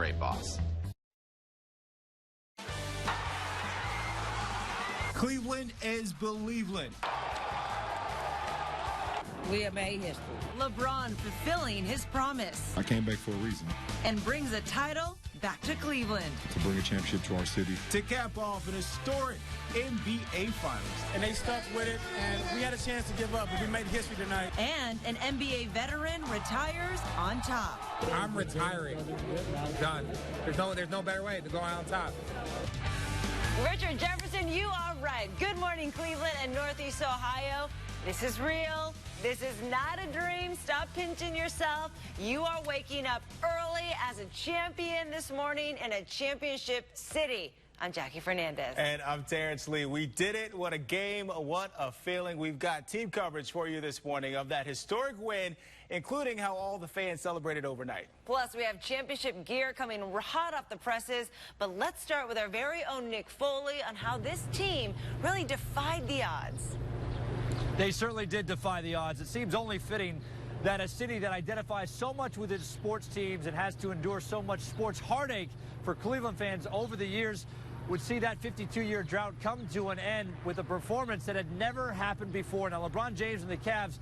great boss. Cleveland is Believeland. We have made history. LeBron fulfilling his promise. I came back for a reason. And brings a title back to Cleveland. To bring a championship to our city. To cap off an historic NBA Finals. And they stuck with it, and we had a chance to give up, but we made history tonight. And an NBA veteran retires on top. I'm retiring. Done. There's no better way to go out on top. Richard Jefferson, you are right. Good morning, Cleveland and Northeast Ohio. This is real. This is not a dream. Stop pinching yourself. You are waking up early as a champion this morning in a championship city. I'm Jackie Fernandez. And I'm Terrence Lee. We did it. What a game. What a feeling. We've got team coverage for you this morning of that historic win, including how all the fans celebrated overnight. Plus, we have championship gear coming hot off the presses. But let's start with our very own Nick Foley on how this team really defied the odds. They certainly did defy the odds. It seems only fitting that a city that identifies so much with its sports teams and has to endure so much sports heartache for Cleveland fans over the years would see that 52-year drought come to an end with a performance that had never happened before. Now, LeBron James and the Cavs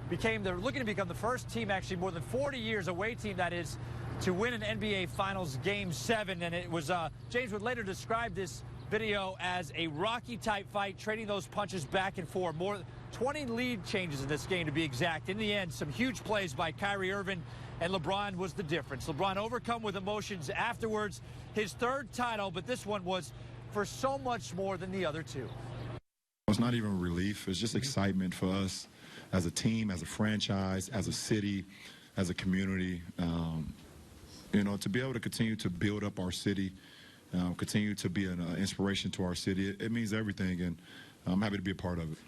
they're looking to become the first team, actually more than 40 years, away team that is, to win an NBA Finals Game 7. And it was, James would later describe this video as a Rocky-type fight, trading those punches back and forth. More 20 lead changes in this game, to be exact. In the end, some huge plays by Kyrie Irving, and LeBron was the difference. LeBron overcome with emotions afterwards. His third title, but this one was for so much more than the other two. It's not even relief. It's just excitement for us as a team, as a franchise, as a city, as a community. You know, to be able to continue to build up our city, continue to be an inspiration to our city, it means everything, and I'm happy to be a part of it.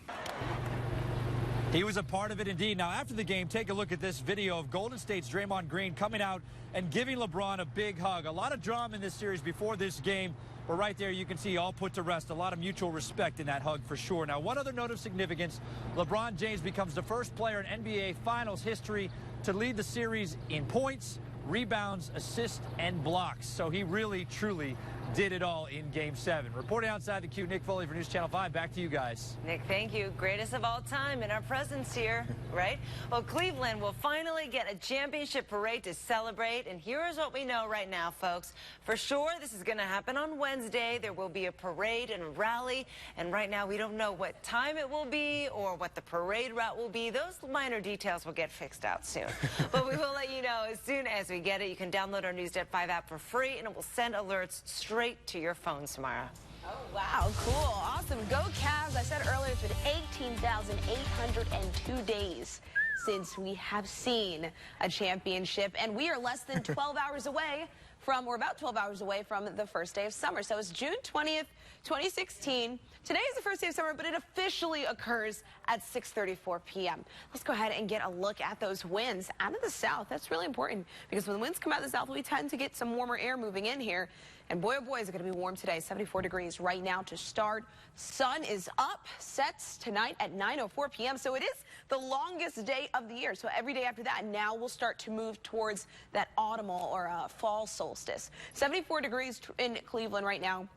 He was a part of it indeed. Now, after the game, take a look at this video of Golden State's Draymond Green coming out and giving LeBron a big hug. A lot of drama in this series before this game, but right there you can see all put to rest. A lot of mutual respect in that hug for sure. Now, one other note of significance, LeBron James becomes the first player in NBA Finals history to lead the series in points, rebounds, assists, and blocks. So he really, truly did it all in Game 7. Reporting outside the queue, Nick Foley for News Channel 5. Back to you guys. Nick, thank you. Greatest of all time in our presence here, right? Well, Cleveland will finally get a championship parade to celebrate. And here is what we know right now, folks. For sure, this is going to happen on Wednesday. There will be a parade and a rally. And right now, we don't know what time it will be or what the parade route will be. Those minor details will get fixed out soon. But we will let you know as soon as we get it. You can download our News at 5 app for free, and it will send alerts straight to your phones tomorrow. Oh, wow, cool, awesome. Go Cavs. I said earlier, it's been 18,802 days since we have seen a championship, and we are less than 12 hours away from, we're about 12 hours away from the first day of summer. So it's June 20th, 2016. Today is the first day of summer, but it officially occurs at 6:34 p.m. Let's go ahead and get a look at those winds out of the south. That's really important because when the winds come out of the south, we tend to get some warmer air moving in here. And boy, oh boy, is it going to be warm today. 74 degrees right now to start. Sun is up, sets tonight at 9:04 p.m. So it is the longest day of the year. So every day after that, now we'll start to move towards that autumnal or fall solstice. 74 degrees in Cleveland right now.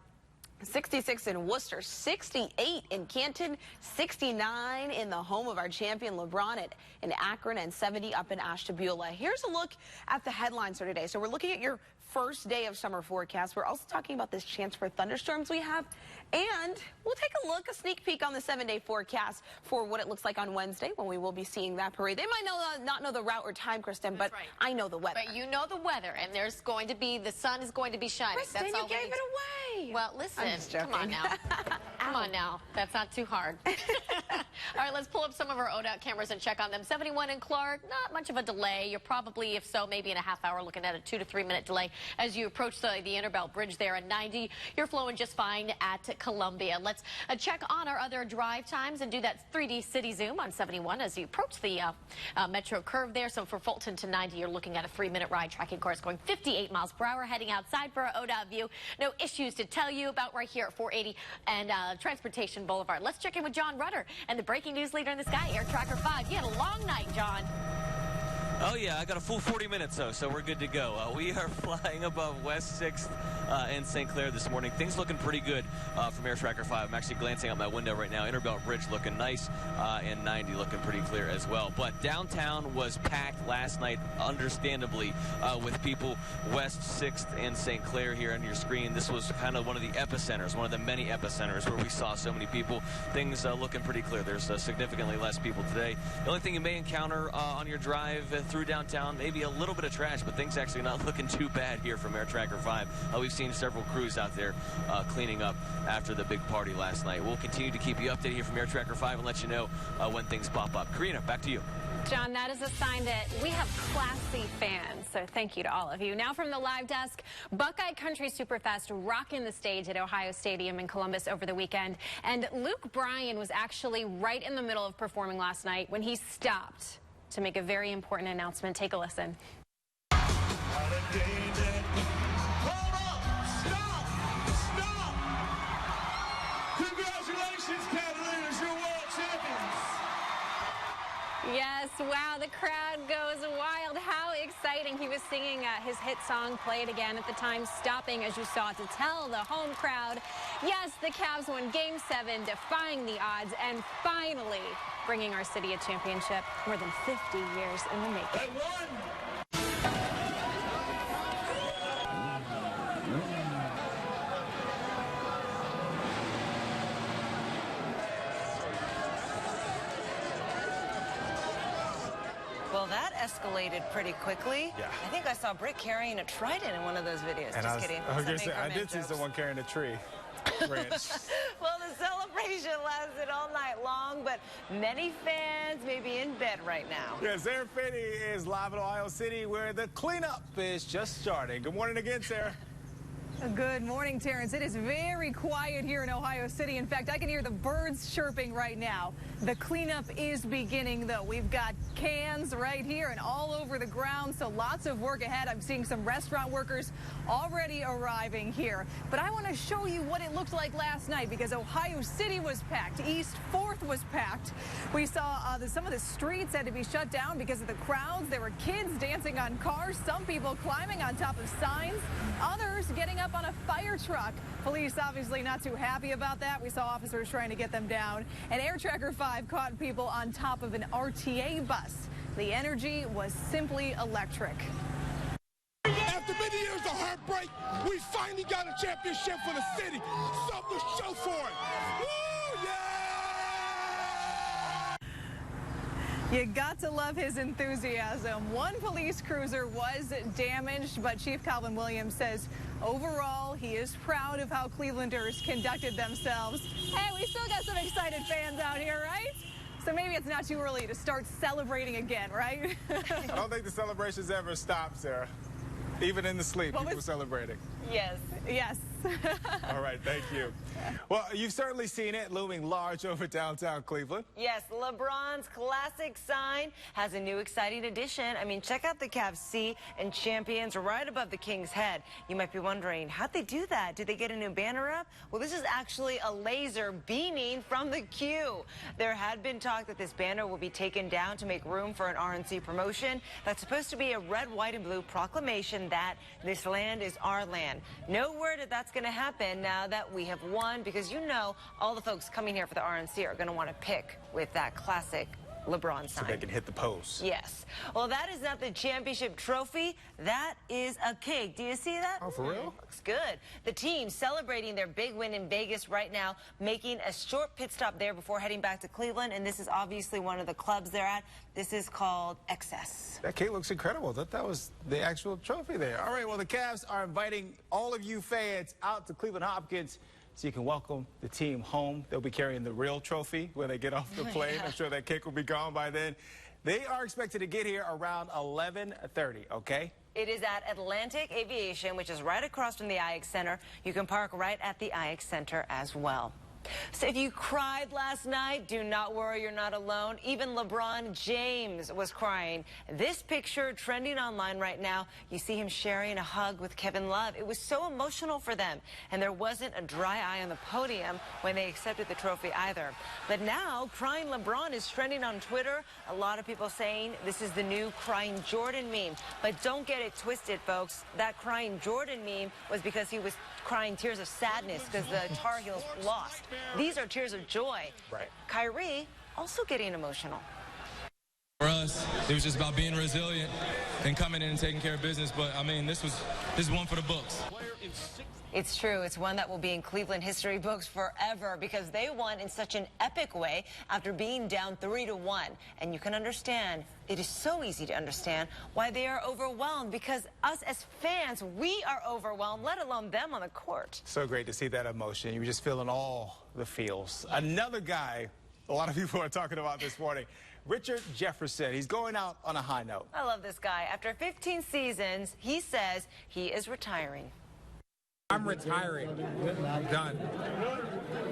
66 in Worcester, 68 in Canton, 69 in the home of our champion LeBron in Akron, and 70 up in Ashtabula. Here's a look at the headlines for today. So we're looking at your first day of summer forecast. We're also talking about this chance for thunderstorms we have, and we'll take a look, a sneak peek on the 7-day forecast for what it looks like on Wednesday when we will be seeing that parade. They might not know the route or time, Kristen, but right. I know the weather. But you know the weather, and there's going to be, the sun is going to be shining. Kristen, that's all you gave it away. Well, listen, come on now. Come on now. That's not too hard. All right, let's pull up some of our ODOT cameras and check on them. 71 in Clark, not much of a delay. You're probably, if so, maybe in a half hour, looking at a 2 to 3 minute delay as you approach the Interbelt Bridge there at 90. You're flowing just fine at Columbia. Let's check on our other drive times and do that 3D city zoom on 71 as you approach the Metro curve there. So for Fulton to 90, you're looking at a 3-minute ride tracking course going 58 miles per hour, heading outside for our ODOT view. No issues to tell you about right here at 480 and Transportation Boulevard. Let's check in with John Rudder and the breaking news leader in the sky, Air Tracker 5. You had a long night, John. Oh, yeah, I got a full 40 minutes, though, so we're good to go. We are flying above West 6th and St. Clair this morning. Things looking pretty good from Air Tracker 5. I'm actually glancing out my window right now. Interbelt Bridge looking nice and 90 looking pretty clear as well. But downtown was packed last night, understandably, with people West 6th and St. Clair here on your screen. This was kind of one of the epicenters, one of the many epicenters where we saw so many people. Things looking pretty clear. There's significantly less people today. The only thing you may encounter on your drive through downtown, maybe a little bit of trash, but things actually not looking too bad here from Air Tracker 5. We've seen several crews out there cleaning up after the big party last night. We'll continue to keep you updated here from Air Tracker 5 and let you know when things pop up. Karina, back to you. John, that is a sign that we have classy fans, so thank you to all of you. Now from the live desk, Buckeye Country Superfest rocking the stage at Ohio Stadium in Columbus over the weekend. And Luke Bryan was actually right in the middle of performing last night when he stopped to make a very important announcement. Take a listen. Congratulations, Catalina's your world champions. Yes, wow, the crowd goes wild. How exciting. He was singing his hit song, Play It Again, at the time, stopping, as you saw, to tell the home crowd, yes, the Cavs won Game 7, defying the odds, and finally bringing our city a championship more than 50 years in the making. They won. Well, that escalated pretty quickly. Yeah. I think I saw Britt carrying a trident in one of those videos. And Just kidding. I did see someone carrying a tree branch. Well, the celebration lasted all night long, but many fans may be in bed right now. Yeah, Sarah Finney is live in Ohio City where the cleanup is just starting. Good morning again, Sarah. Good morning, Terrence. It is very quiet here in Ohio City. In fact, I can hear the birds chirping right now. The cleanup is beginning, though. We've got cans right here and all over the ground, so lots of work ahead. I'm seeing some restaurant workers already arriving here. But I want to show you what it looked like last night because Ohio City was packed. East 4th was packed. We saw some of the streets had to be shut down because of the crowds. There were kids dancing on cars, some people climbing on top of signs, others getting up on a fire truck. Police obviously not too happy about that. We saw officers trying to get them down. And Air Tracker 5 caught people on top of an RTA bus. The energy was simply electric. After many years of heartbreak, we finally got a championship for the city. Something to show for it. Woo, yeah! You got to love his enthusiasm. One police cruiser was damaged, but Chief Calvin Williams says overall he is proud of how Clevelanders conducted themselves. Hey, we still got some excited fans out here, right? So maybe it's not too early to start celebrating again, right? I don't think the celebrations ever stop, Sarah. Even in the sleep, people were celebrating. Yes. Yes. All right, thank you. Well, you've certainly seen it looming large over downtown Cleveland. Yes, LeBron's classic sign has a new exciting addition. I mean, check out the Cavs C and champions right above the King's head. You might be wondering, how'd they do that? Did they get a new banner up? Well, this is actually a laser beaming from the Q. There had been talk that this banner will be taken down to make room for an RNC promotion. That's supposed to be a red, white, and blue proclamation that this land is our land. No word if that's going to happen now that we have won, because you know all the folks coming here for the RNC are going to want to pick with that classic LeBron sign. So they can hit the post. Yes. Well, that is not the championship trophy. That is a cake. Do you see that? Oh, for real? Looks good. The team celebrating their big win in Vegas right now, making a short pit stop there before heading back to Cleveland. And this is obviously one of the clubs they're at. This is called Excess. That cake looks incredible. I thought that was the actual trophy there. All right, well, the Cavs are inviting all of you fans out to Cleveland Hopkins so you can welcome the team home. They'll be carrying the real trophy when they get off the plane. Yeah. I'm sure that cake will be gone by then. They are expected to get here around 11:30, okay? It is at Atlantic Aviation, which is right across from the IX Center. You can park right at the IX Center as well. So if you cried last night, do not worry, you're not alone. Even LeBron James was crying. This picture trending online right now, you see him sharing a hug with Kevin Love. It was so emotional for them, and there wasn't a dry eye on the podium when they accepted the trophy either. But now, crying LeBron is trending on Twitter. A lot of people saying this is the new crying Jordan meme. But don't get it twisted, folks. That crying Jordan meme was because he was crying tears of sadness because the Tar Heels lost. These are tears of joy. Right. Kyrie also getting emotional. For us, it was just about being resilient and coming in and taking care of business. But, I mean, this is one for the books. It's true. It's one that will be in Cleveland history books forever because they won in such an epic way after being down 3-1. And you can understand, it is so easy to understand why they are overwhelmed because us as fans, we are overwhelmed, let alone them on the court. So great to see that emotion. You were just feeling all the feels. Another guy a lot of people are talking about this morning, Richard Jefferson. He's going out on a high note. I love this guy. After 15 seasons, he says he is retiring. I'm retiring. I'm done.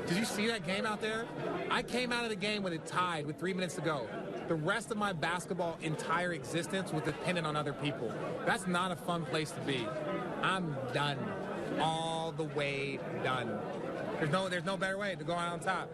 Did you see that game out there? I came out of the game when it tied with 3 minutes to go. The rest of my basketball entire existence was dependent on other people. That's not a fun place to be. I'm done. All the way done. There's no better way to go out on top.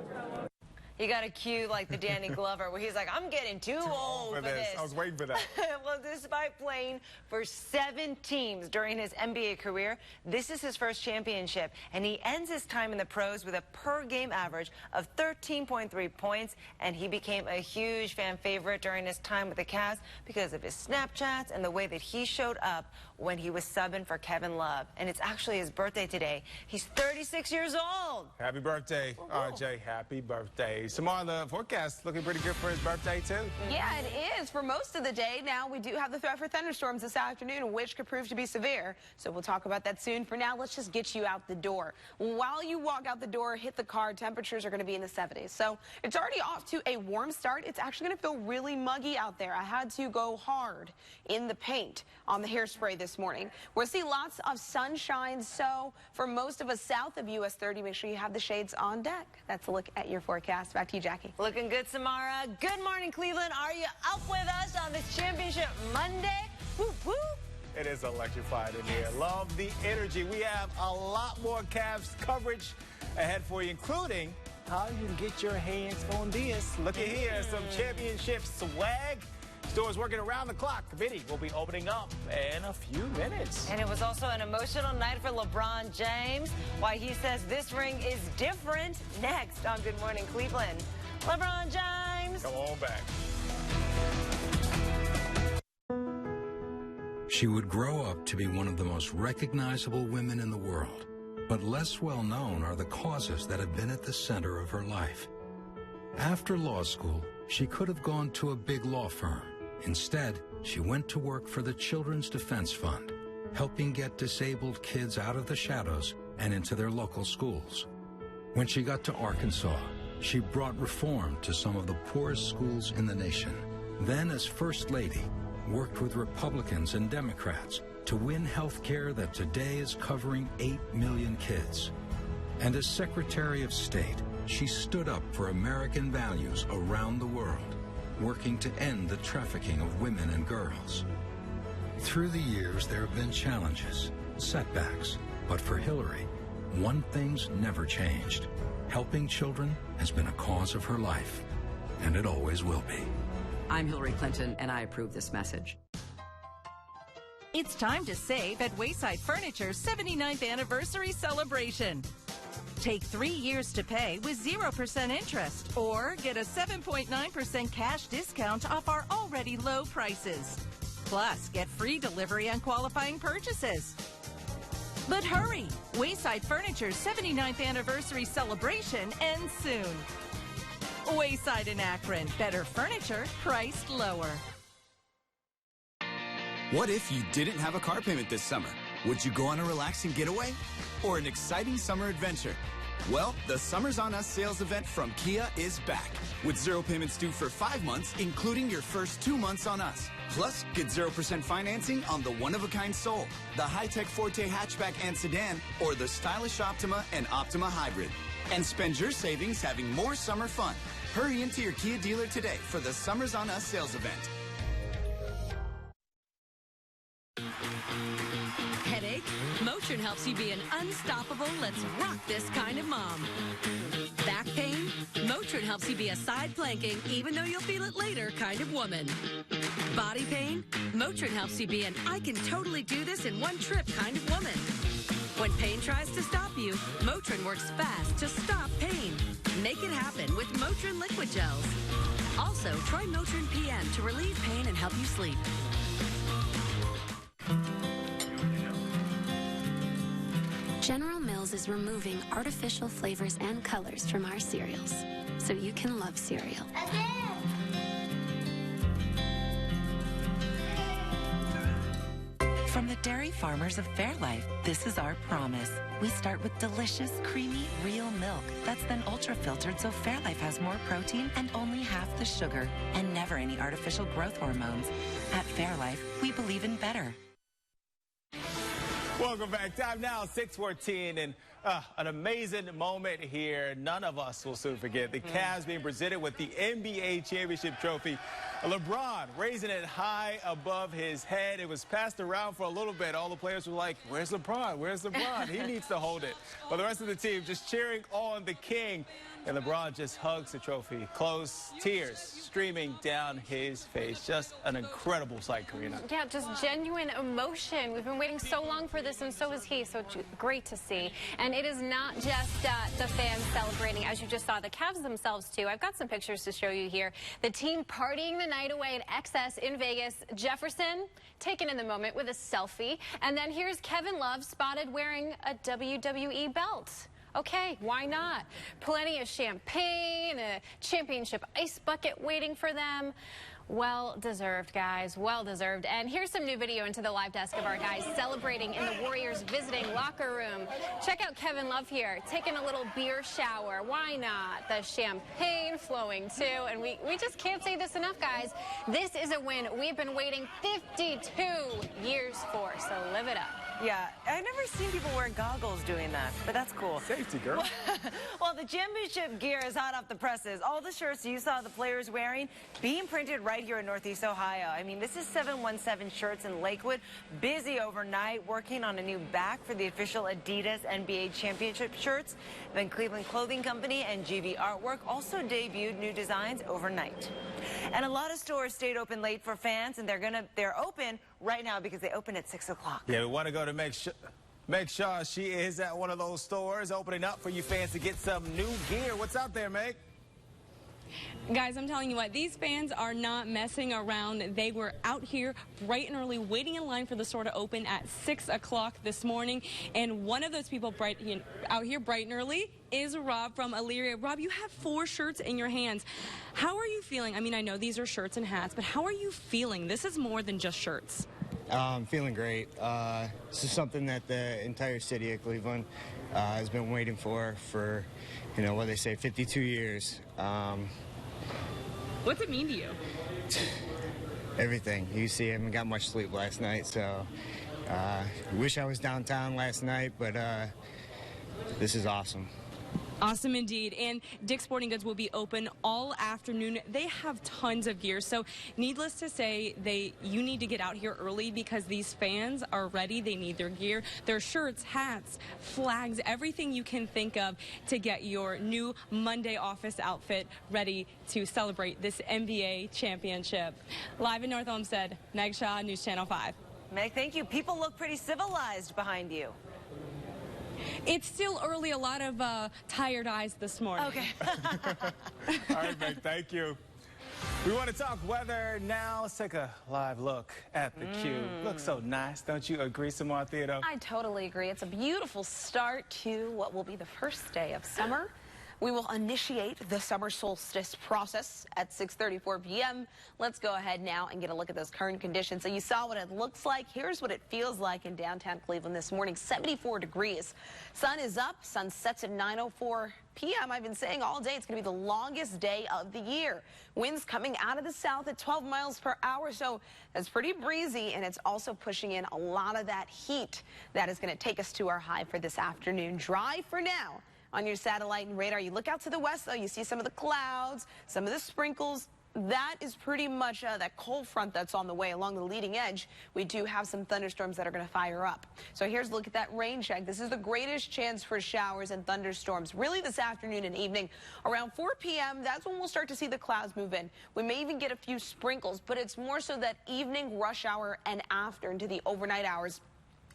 You got a cue like the Danny Glover where he's like, I'm getting too old for this. I was waiting for that. Well, despite playing for 7 teams during his NBA career, this is his first championship, and he ends his time in the pros with a per-game average of 13.3 points, and he became a huge fan favorite during his time with the Cavs because of his Snapchats and the way that he showed up when he was subbing for Kevin Love. And it's actually his birthday today. He's 36 years old. Happy birthday, RJ. Happy birthday. Samara, the forecast looking pretty good for his birthday, too. Yeah, it is for most of the day. Now, we do have the threat for thunderstorms this afternoon, which could prove to be severe. So we'll talk about that soon. For now, let's just get you out the door. While you walk out the door, hit the car, temperatures are going to be in the 70s. So it's already off to a warm start. It's actually going to feel really muggy out there. I had to go hard in the paint on the hairspray this morning. We'll see lots of sunshine. So for most of us south of US 30, make sure you have the shades on deck. That's a look at your forecast. Back to you, Jackie. Looking good, Samara. Good morning, Cleveland. Are you up with us on this championship Monday? Woo, woo. It is electrified in here. Love the energy. We have a lot more Cavs coverage ahead for you, including how you can get your hands on this. Look at here, some championship swag. Stores working around the clock. Vinny will be opening up in a few minutes. And it was also an emotional night for LeBron James. Why he says this ring is different. Next on Good Morning Cleveland. LeBron James. Come on back. She would grow up to be one of the most recognizable women in the world. But less well known are the causes that have been at the center of her life. After law school, she could have gone to a big law firm. Instead, she went to work for the Children's Defense Fund, helping get disabled kids out of the shadows and into their local schools. When she got to Arkansas, she brought reform to some of the poorest schools in the nation. Then, as First Lady, worked with Republicans and Democrats to win health care that today is covering 8 million kids. And as Secretary of State, she stood up for American values around the world, working to end the trafficking of women and girls. Through the years, there have been challenges, setbacks, but for Hillary, one thing's never changed. Helping children has been a cause of her life, and it always will be. I'm Hillary Clinton, and I approve this message. It's time to save at Wayside Furniture's 79th anniversary celebration. Take 3 years to pay with 0% interest, or get a 7.9% cash discount off our already low prices. Plus, get free delivery on qualifying purchases. But hurry! Wayside Furniture's 79th anniversary celebration ends soon. Wayside in Akron. Better furniture, priced lower. What if you didn't have a car payment this summer? Would you go on a relaxing getaway or an exciting summer adventure? Well, the Summers on Us sales event from Kia is back with 0 payments due for 5 months, including your first 2 months on us. Plus, get 0% financing on the one-of-a-kind Soul, the high-tech Forte hatchback and sedan, or the stylish Optima and Optima Hybrid. And spend your savings having more summer fun. Hurry into your Kia dealer today for the Summers on Us sales event. Headache? Motrin helps you be an unstoppable, let's rock this kind of mom. Back pain? Motrin helps you be a side planking, even though you'll feel it later kind of woman. Body pain? Motrin helps you be an I can totally do this in one trip kind of woman. When pain tries to stop you, Motrin works fast to stop pain. Make it happen with Motrin liquid gels. Also, try Motrin PM to relieve pain and help you sleep. General Mills is removing artificial flavors and colors from our cereals, so you can love cereal. From the dairy farmers of Fairlife, this is our promise. We start with delicious, creamy, real milk that's then ultra-filtered so Fairlife has more protein and only half the sugar, and never any artificial growth hormones. At Fairlife, we believe in better. Welcome back. Time now, 6:14, and an amazing moment here. None of us will soon forget. The Cavs being presented with the NBA championship trophy. LeBron raising it high above his head. It was passed around for a little bit. All the players were like, where's LeBron? Where's LeBron? He needs to hold it. But the rest of the team just cheering on the king. And LeBron just hugs the trophy, close, tears streaming down his face. Just an incredible sight, Karina. Yeah, just genuine emotion. We've been waiting so long for this, and so is he. So great to see. And it is not just the fans celebrating, as you just saw, the Cavs themselves, too. I've got some pictures to show you here. The team partying the night away at XS in Vegas. Jefferson taken in the moment with a selfie. And then here's Kevin Love spotted wearing a WWE belt. Okay, why not? Plenty of champagne, a championship ice bucket waiting for them. Well deserved, guys. Well deserved. And here's some new video into the live desk of our guys celebrating in the Warriors visiting locker room. Check out Kevin Love here, taking a little beer shower. Why not? The champagne flowing too. And we just can't say this enough, guys. This is a win we've been waiting 52 years for. So live it up. Yeah, I've never seen people wear goggles doing that, but that's cool. Safety, girl. Well, the championship gear is hot off the presses. All the shirts you saw the players wearing being printed right here in Northeast Ohio. I mean, this is 717 Shirts in Lakewood. Busy overnight, working on a new back for the official Adidas NBA championship shirts. Then Cleveland Clothing Company and GV Artwork also debuted new designs overnight. And a lot of stores stayed open late for fans, and they're open right now because they open at 6 o'clock. Yeah, we want to go to Meg Shaw. She is at one of those stores opening up for you fans to get some new gear. What's out there, Meg? Guys, I'm telling you what, these fans are not messing around. They were out here bright and early, waiting in line for the store to open at 6 o'clock this morning. And one of those people out here bright and early is Rob from Elyria. Rob, you have 4 shirts in your hands. How are you feeling? I mean, I know these are shirts and hats, but how are you feeling? This is more than just shirts. I'm feeling great. This is something that the entire city of Cleveland has been waiting for, you know, what they say, 52 years. What's it mean to you? Everything. You see, I haven't got much sleep last night, so wish I was downtown last night, but this is awesome. Awesome indeed. And Dick's Sporting Goods will be open all afternoon. They have tons of gear. So needless to say, you need to get out here early because these fans are ready. They need their gear, their shirts, hats, flags, everything you can think of to get your new Monday office outfit ready to celebrate this NBA championship. Live in North Olmsted, Meg Shaw, News Channel 5. Meg, thank you. People look pretty civilized behind you. It's still early. A lot of tired eyes this morning. Okay. All right, Meg, thank you. We want to talk weather now. Let's take a live look at the cube. Looks so nice. Don't you agree, Samar Theodore? I totally agree. It's a beautiful start to what will be the first day of summer. We will initiate the summer solstice process at 6:34 p.m. Let's go ahead now and get a look at those current conditions. So you saw what it looks like. Here's what it feels like in downtown Cleveland this morning. 74 degrees. Sun is up. Sun sets at 9:04 p.m. I've been saying all day it's going to be the longest day of the year. Winds coming out of the south at 12 miles per hour. So it's pretty breezy, and it's also pushing in a lot of that heat that is going to take us to our high for this afternoon. Dry for now. on your satellite and radar. You look out to the west, though, you see some of the clouds, some of the sprinkles. That is pretty much that cold front that's on the way. Along the leading edge, we do have some thunderstorms that are going to fire up. So here's a look at that rain check. This is the greatest chance for showers and thunderstorms really this afternoon and evening. Around 4 p.m., that's when we'll start to see the clouds move in. We may even get a few sprinkles, but it's more so that evening rush hour and after into the overnight hours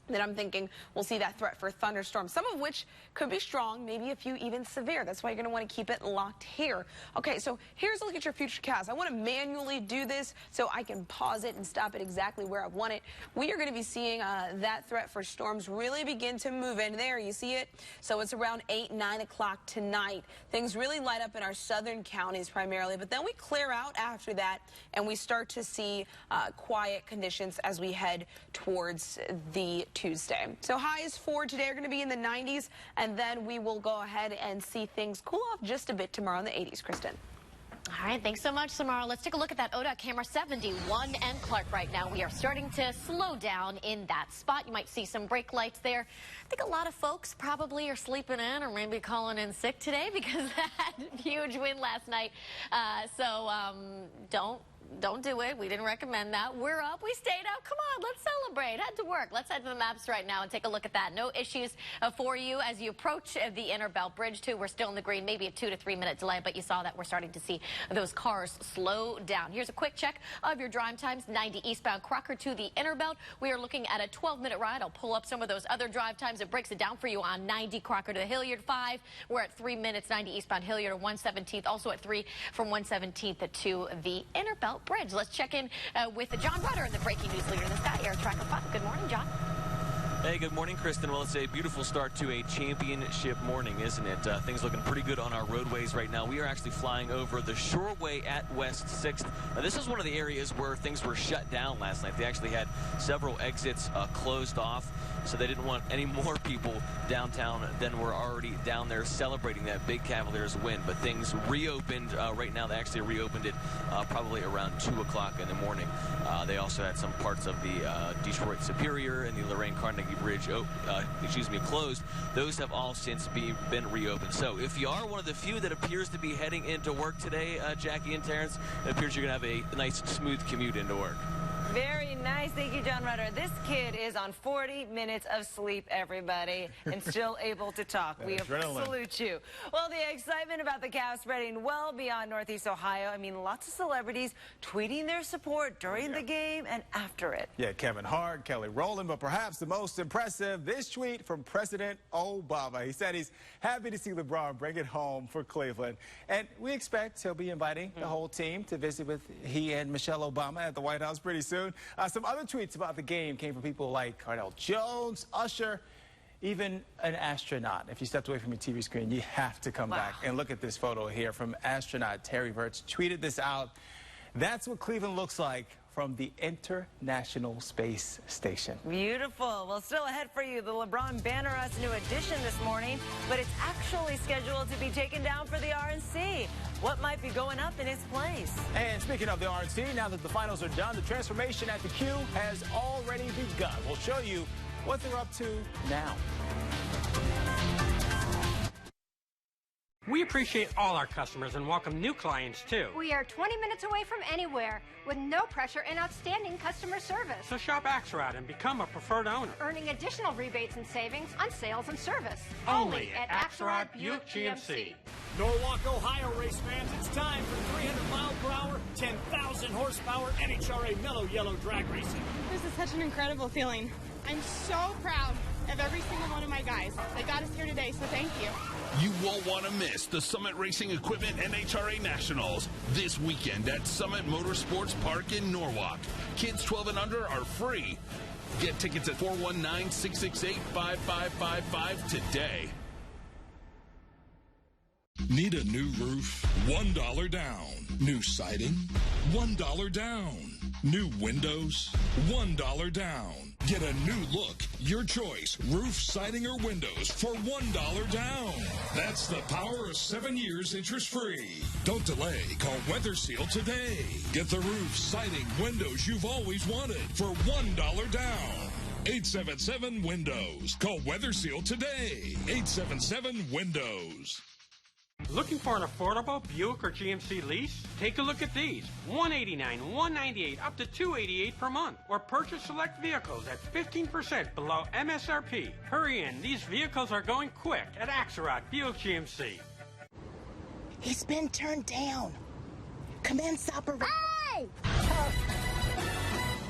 that I'm thinking we'll see that threat for thunderstorms, some of which could be strong, maybe a few even severe. That's why you're going to want to keep it locked here. Okay, so here's a look at your futurecast. I want to manually do this so I can pause it and stop it exactly where I want it. We are going to be seeing that threat for storms really begin to move in. There, you see it? So it's around 8, 9 o'clock tonight. Things really light up in our southern counties primarily, but then we clear out after that, and we start to see quiet conditions as we head towards the Tuesday. So highs for today are going to be in the 90s, and then we will go ahead and see things cool off just a bit tomorrow in the 80s. Kristen. All right, thanks so much, Samara. Let's take a look at that ODOT camera 71 and Clark right now. We are starting to slow down in that spot. You might see some brake lights there. I think a lot of folks probably are sleeping in or maybe calling in sick today because of that huge wind last night. Don't do it. We didn't recommend that. We're up. We stayed up. Come on, let's celebrate. Head to work. Let's head to the maps right now and take a look at that. No issues for you as you approach the Inner Belt Bridge, too. We're still in the green, maybe a 2 to 3 minute delay, but you saw that we're starting to see those cars slow down. Here's a quick check of your drive times. 90 eastbound Crocker to the Inner Belt. We are looking at a 12-minute ride. I'll pull up some of those other drive times. It breaks it down for you on 90 Crocker to Hilliard 5. We're at 3 minutes, 90 eastbound Hilliard to 117th. Also at 3 from 117th to the Inner Belt Bridge. Let's check in with John Rutter, the breaking news leader in the Sky Air Tracker 5. Good morning, John. Hey, good morning, Kristen. Well, it's a beautiful start to a championship morning, isn't it? Things looking pretty good on our roadways right now. We are actually flying over the Shoreway at West 6th. Now, this is one of the areas where things were shut down last night. They actually had several exits closed off, so they didn't want any more people downtown than were already down there celebrating that big Cavaliers win. But things reopened right now. They actually reopened it probably around 2 o'clock in the morning. They also had some parts of the Detroit Superior and the Lorraine Carnegie Bridge, closed. Those have all since been reopened. So if you are one of the few that appears to be heading into work today, Jackie and Terrence, it appears you're going to have a nice, smooth commute into work. Very nice. Thank you, John Rutter. This kid is on 40 minutes of sleep, everybody, and still able to talk. We salute you. Well, the excitement about the Cavs spreading well beyond Northeast Ohio. I mean, lots of celebrities tweeting their support during the game and after it. Yeah, Kevin Hart, Kelly Rowland, but perhaps the most impressive, this tweet from President Obama. He said he's happy to see LeBron bring it home for Cleveland. And we expect he'll be inviting the whole team to visit with he and Michelle Obama at the White House pretty soon. Some other tweets about the game came from people like Cardell Jones, Usher, even an astronaut. If you stepped away from your TV screen, you have to come back and look at this photo here from astronaut Terry Virts. Tweeted this out. That's what Cleveland looks like from the International Space Station. Beautiful. Well, still ahead for you, the LeBron banner us new addition this morning, but it's actually scheduled to be taken down for the RNC. What might be going up in its place? And speaking of the RNC, now that the finals are done, the transformation at the Q has already begun. We'll show you what they're up to now. We appreciate all our customers and welcome new clients, too. We are 20 minutes away from anywhere with no pressure and outstanding customer service. So shop Axelrod and become a preferred owner. Earning additional rebates and savings on sales and service. Only at Axelrod Buick GMC. Norwalk, Ohio race fans, it's time for 300 mile per hour, 10,000 horsepower NHRA Mellow Yellow drag racing. This is such an incredible feeling. I'm so proud of every single one of my guys. They got us here today, so thank you. You won't want to miss the Summit Racing Equipment NHRA Nationals this weekend at Summit Motorsports Park in Norwalk. Kids 12 and under are free. Get tickets at 419-668-5555 today. Need a new roof? $1 down. New siding? $1 down. New windows? $1 down. Get a new look. Your choice. Roof, siding, or windows for $1 down. That's the power of 7 years interest-free. Don't delay. Call Weather Seal today. Get the roof, siding, windows you've always wanted for $1 down. 877-WINDOWS. Call Weather Seal today. 877-WINDOWS. Looking for an affordable Buick or GMC lease? Take a look at these. $189, $198, up to $288 per month. Or purchase select vehicles at 15% below MSRP. Hurry in. These vehicles are going quick at Axelrod Buick GMC. He's been turned down. Commence operation. Hey!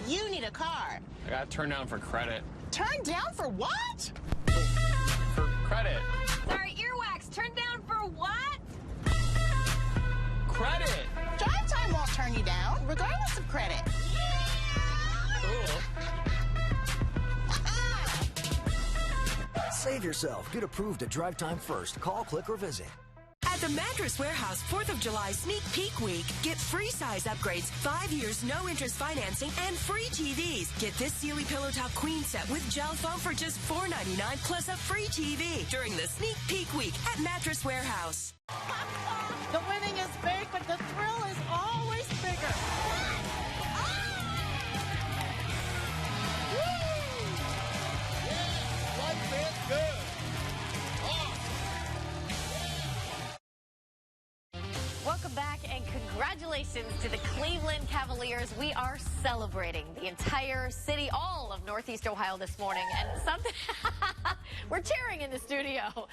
You need a car. I got turned down for credit. Turned down for what? For credit. Sorry, earwax. Turned down for what? Credit. Drive time won't turn you down, regardless of credit. Cool. Save yourself. Get approved at Drive Time First. Call, click, or visit. At the Mattress Warehouse 4th of July Sneak Peek Week, get free size upgrades, 5 years no interest financing, and free TVs. Get this Sealy Pillow Top Queen set with gel foam for just $4.99 plus a free TV during the Sneak Peek Week at Mattress Warehouse. The winning is big, but the thrill is always bigger. Welcome back and congratulations to the Cleveland Cavaliers. We are celebrating the entire city, all of Northeast Ohio this morning. And something, we're cheering in the studio.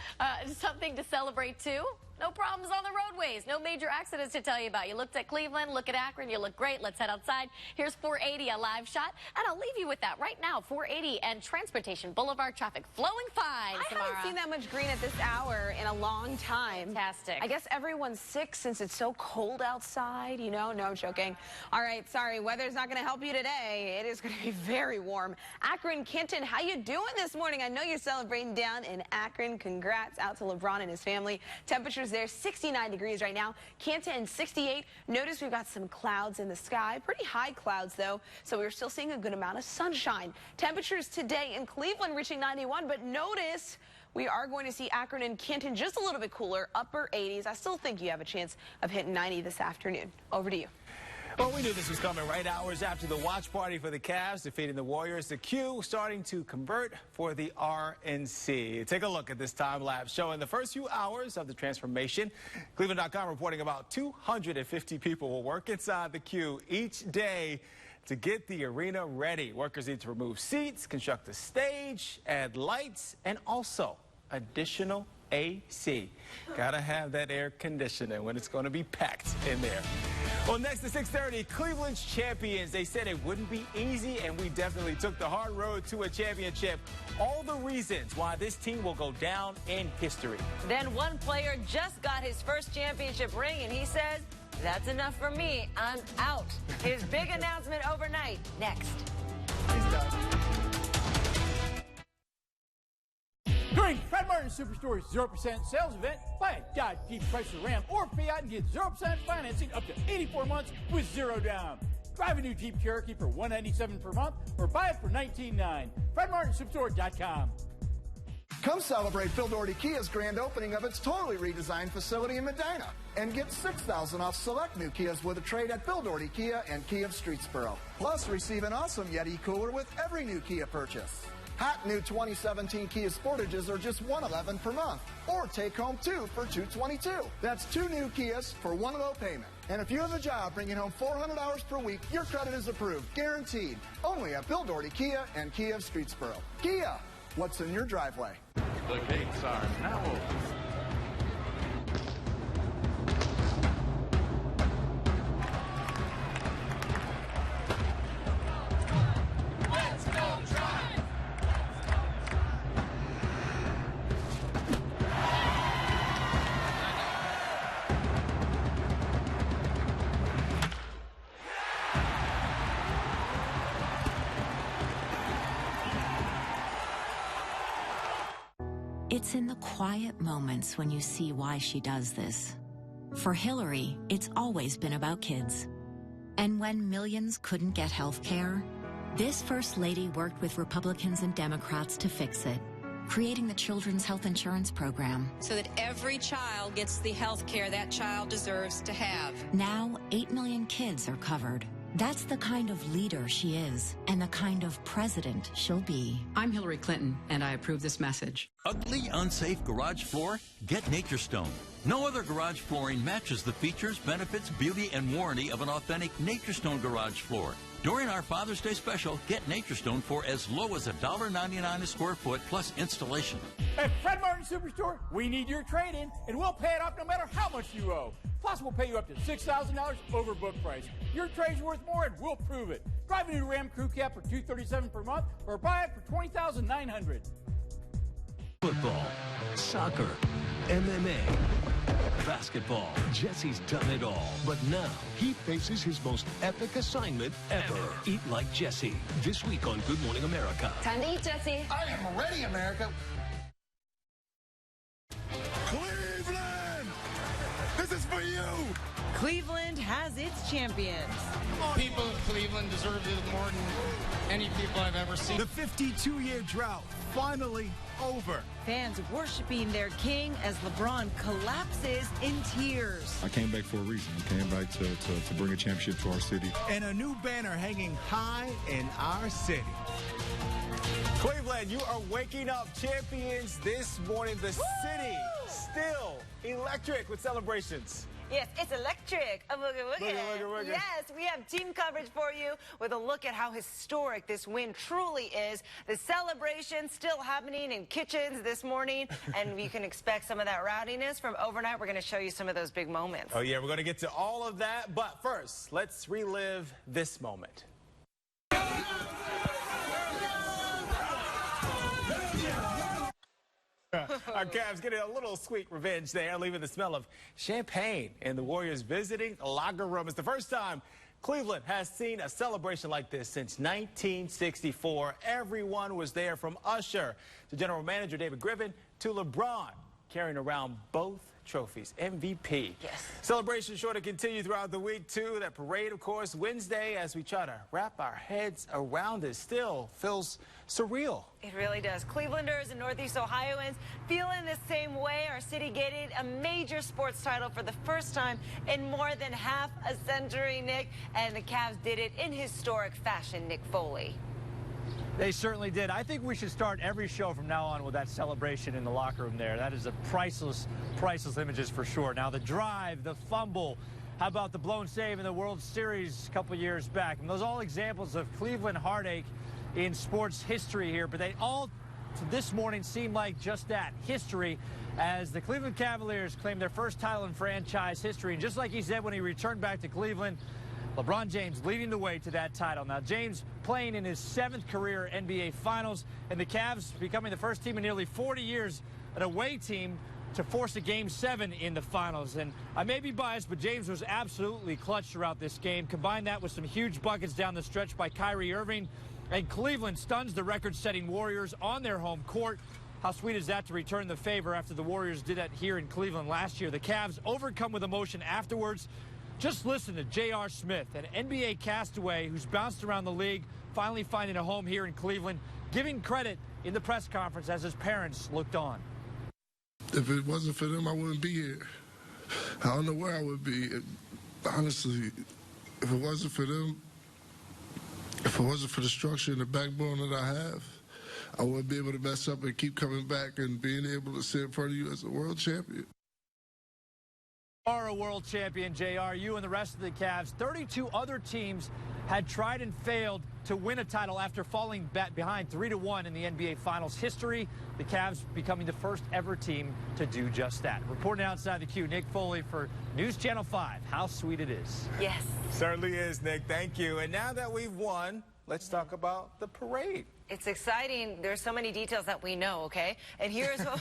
Something to celebrate too. No problems on the roadways. No major accidents to tell you about. You looked at Cleveland, look at Akron, you look great. Let's head outside. Here's 480, a live shot. And I'll leave you with that right now. 480 and Transportation Boulevard traffic flowing fine, Samara. I haven't seen that much green at this hour in a long time. Fantastic. I guess everyone's sick since it's so cold outside, you know? No, I'm joking. All right, sorry, weather's not going to help you today. It is going to be very warm. Akron, Kenton, how you doing this morning? I know you're celebrating down in Akron. Congrats out to LeBron and his family. Temperatures there, 69 degrees right now. Canton, 68. Notice we've got some clouds in the sky. Pretty high clouds, though, so we're still seeing a good amount of sunshine. Temperatures today in Cleveland reaching 91, but notice we are going to see Akron and Canton just a little bit cooler, upper 80s. I still think you have a chance of hitting 90 this afternoon. Over to you. Well, we knew this was coming right hours after the watch party for the Cavs defeating the Warriors. The Q starting to convert for the RNC. Take a look at this time lapse showing the first few hours of the transformation. Cleveland.com reporting about 250 people will work inside the Q each day to get the arena ready. Workers need to remove seats, construct a stage, add lights, and also additional AC. Gotta have that air conditioning when it's going to be packed in there. Well, next at 6:30, Cleveland's champions. They said it wouldn't be easy, and we definitely took the hard road to a championship. All the reasons why this team will go down in history. Then one player just got his first championship ring, and he says, "That's enough for me. I'm out." His big announcement overnight. Next. He's done. During Fred Martin Superstore's 0% sales event, buy a Dodge, Jeep, Chrysler, Ram, or Fiat and get 0% financing up to 84 months with zero down. Drive a new Jeep Cherokee for $197 per month or buy it for $19,900. FredMartinSuperstore.com. Come celebrate Phil Doherty Kia's grand opening of its totally redesigned facility in Medina and get $6,000 off select new Kias with a trade at Phil Doherty Kia and Kia of Streetsboro. Plus, receive an awesome Yeti cooler with every new Kia purchase. Hot new 2017 Kia Sportages are just $111 per month, or take home 2 for $222. That's 2 new Kias for one low payment. And if you have a job bringing home 400 hours per week, your credit is approved, guaranteed. Only at Bill Doherty Kia and Kia of Streetsboro. Kia, what's in your driveway? The gates are now open. It's in the quiet moments when you see why she does this. For Hillary, it's always been about kids. And when millions couldn't get health care, this First Lady worked with Republicans and Democrats to fix it, creating the Children's Health Insurance Program. So that every child gets the health care that child deserves to have. Now, 8 million kids are covered. That's the kind of leader she is and the kind of president she'll be. I'm Hillary Clinton, and I approve this message. Ugly, unsafe garage floor? Get Nature Stone. No other garage flooring matches the features, benefits, beauty, and warranty of an authentic Nature Stone garage floor. During our Father's Day special, get Nature Stone for as low as $1.99 a square foot plus installation. At Fred Martin Superstore, we need your trade-in, and we'll pay it off no matter how much you owe. Plus, we'll pay you up to $6,000 over book price. Your trade's worth more, and we'll prove it. Drive a new Ram Crew Cab for $237 per month, or buy it for $20,900. Football, soccer, MMA, basketball. Jesse's done it all. But now he faces his most epic assignment ever. Eat like Jesse. This week on Good Morning America. Time to eat, Jesse. I am ready, America. Cleveland! This is for you! Cleveland has its champions. People of Cleveland deserve it more than any people I've ever seen. The 52-year drought finally over. Fans worshiping their king as LeBron collapses in tears. I came back for a reason. I came back to bring a championship to our city. And a new banner hanging high in our city. Cleveland, you are waking up champions this morning. The city still electric with celebrations. Yes, it's electric. A boogie woogie. Boogie woogie woogie. Yes, we have team coverage for you with a look at how historic this win truly is. The celebration still happening in kitchens this morning, and you can expect some of that rowdiness from overnight. We're going to show you some of those big moments. Oh, yeah, we're going to get to all of that. But first, let's relive this moment. Our Cavs getting a little sweet revenge there, leaving the smell of champagne and the Warriors visiting the locker room. It's the first time Cleveland has seen a celebration like this since 1964. Everyone was there, from Usher to General Manager David Griffin to LeBron, carrying around both trophies, MVP. Yes. Celebration sure to continue throughout the week, too. That parade, of course, Wednesday, as we try to wrap our heads around it, still feels surreal. It really does. Clevelanders and Northeast Ohioans feeling the same way. Our city gained a major sports title for the first time in more than half a century, Nick. And the Cavs did it in historic fashion, Nick Foley. They certainly did. I think we should start every show from now on with that celebration in the locker room there. That is a priceless images for sure. Now, the drive, the fumble, how about the blown save in the World Series a couple years back? And those all examples of Cleveland heartache in sports history here, but they all this morning seem like just that, history, as the Cleveland Cavaliers claim their first title in franchise history. And just like he said when he returned back to Cleveland, LeBron James leading the way to that title. Now, James playing in his 7th career NBA Finals, and the Cavs becoming the first team in nearly 40 years, an away team, to force a Game 7 in the Finals. And I may be biased, but James was absolutely clutch throughout this game. Combine that with some huge buckets down the stretch by Kyrie Irving, and Cleveland stuns the record-setting Warriors on their home court. How sweet is that to return the favor after the Warriors did that here in Cleveland last year? The Cavs overcome with emotion afterwards. Just listen to J.R. Smith, an NBA castaway who's bounced around the league, finally finding a home here in Cleveland, giving credit in the press conference as his parents looked on. If it wasn't for them, I wouldn't be here. I don't know where I would be. Honestly, if it wasn't for them, if it wasn't for the structure and the backbone that I have, I wouldn't be able to mess up and keep coming back and being able to sit in front of you as a world champion. Are a world champion, JR. You and the rest of the Cavs. 32 other teams had tried and failed to win a title after falling behind 3-1 in the NBA Finals history. The Cavs becoming the first ever team to do just that. Reporting outside the queue, Nick Foley for News Channel 5. How sweet it is. Yes. Certainly is, Nick. Thank you. And now that we've won, let's talk about the parade. It's exciting. There's so many details that we know, okay? And here's what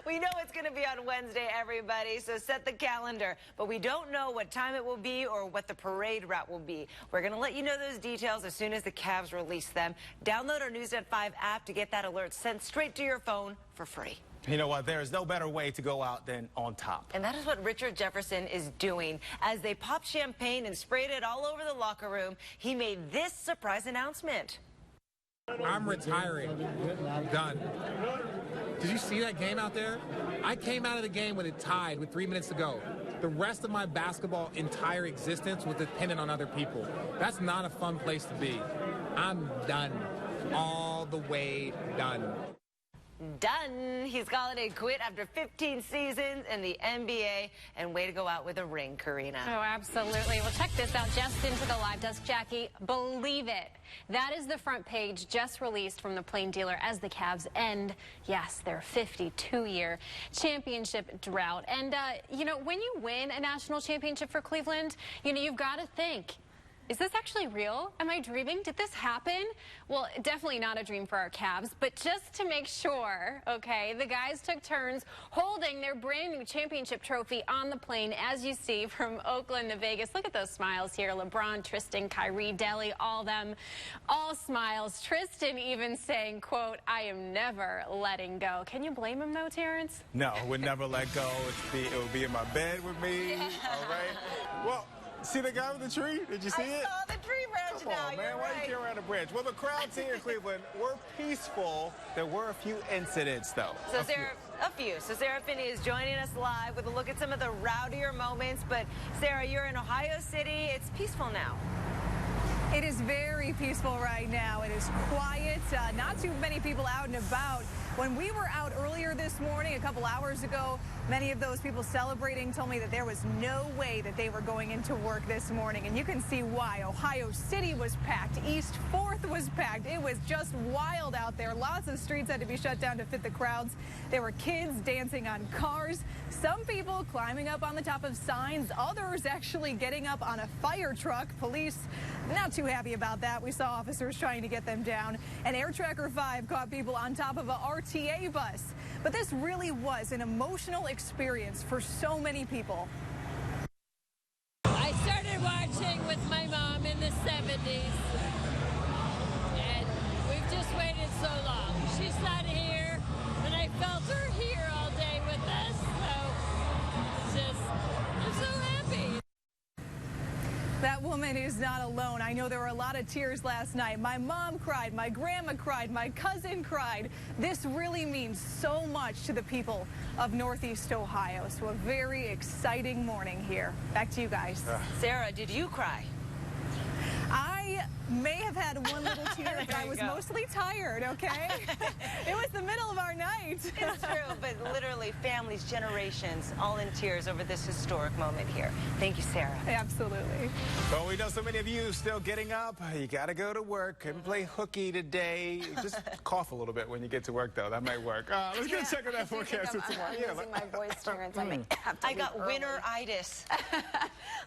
we know it's going to be on Wednesday, everybody, so set the calendar. But we don't know what time it will be or what the parade route will be. We're going to let you know those details as soon as the Cavs release them. Download our Newsnet 5 app to get that alert sent straight to your phone for free. You know what? There is no better way to go out than on top. And that is what Richard Jefferson is doing. As they popped champagne and sprayed it all over the locker room, he made this surprise announcement. I'm retiring. I'm done. Did you see that game out there? I came out of the game when it tied with 3 minutes to go. The rest of my basketball entire existence was dependent on other people. That's not a fun place to be. I'm done. All the way done. Done. He's calling it quit after 15 seasons in the NBA, and way to go out with a ring, Karina. Oh, absolutely. Well, check this out. Just into the live desk, Jackie. Believe it. That is the front page just released from the Plain Dealer as the Cavs end, yes, their 52-year championship drought. And, you know, when you win a national championship for Cleveland, you know, you've got to think, is this actually real? Am I dreaming? Did this happen? Well, definitely not a dream for our Cavs, but just to make sure, okay, the guys took turns holding their brand new championship trophy on the plane, as you see, from Oakland to Vegas. Look at those smiles here. LeBron, Tristan, Kyrie, Deli, all them, all smiles. Tristan even saying, quote, I am never letting go. Can you blame him, though, Terrence? No, would never let go. It would be in my bed with me. Yeah. All right. Well, see the guy with the tree? Did you see it? I saw the tree branch. Come on, man. Why you carry around the branch? Well, the crowds here in Cleveland were peaceful. There were a few incidents, though. So Sarah Finney is joining us live with a look at some of the rowdier moments. But, Sarah, you're in Ohio City. It's peaceful now. It is very peaceful right now. It is quiet. Not too many people out and about. When we were out earlier this morning, a couple hours ago, many of those people celebrating told me that there was no way that they were going into work this morning. And you can see why. Ohio City was packed. East 4th was packed. It was just wild out there. Lots of streets had to be shut down to fit the crowds. There were kids dancing on cars. Some people climbing up on the top of signs. Others actually getting up on a fire truck. Police not too happy about that. We saw officers trying to get them down. And Air Tracker 5 caught people on top of a RTA bus. But this really was an emotional experience for so many people. I started watching with my mom in the 70s, and we've just waited so long. She's not here, and I felt her here all day with us, so I'm so happy. That woman is not alone. I know there were a lot of tears last night. My mom cried, my grandma cried, my cousin cried. This really means so much to the people of Northeast Ohio. So a very exciting morning here. Back to you guys. Sarah, did you cry? I may have had one little tear, but I was mostly tired, okay? It was the middle of our night. It's true, but literally families, generations, all in tears over this historic moment here. Thank you, Sarah. Absolutely. Well, we know so many of you still getting up. You got to go to work. Couldn't play hooky today. Just cough a little bit when you get to work, though. That might work. Let's get a check on that forecast for tomorrow. I'm losing my voice, Terrence. I got winteritis.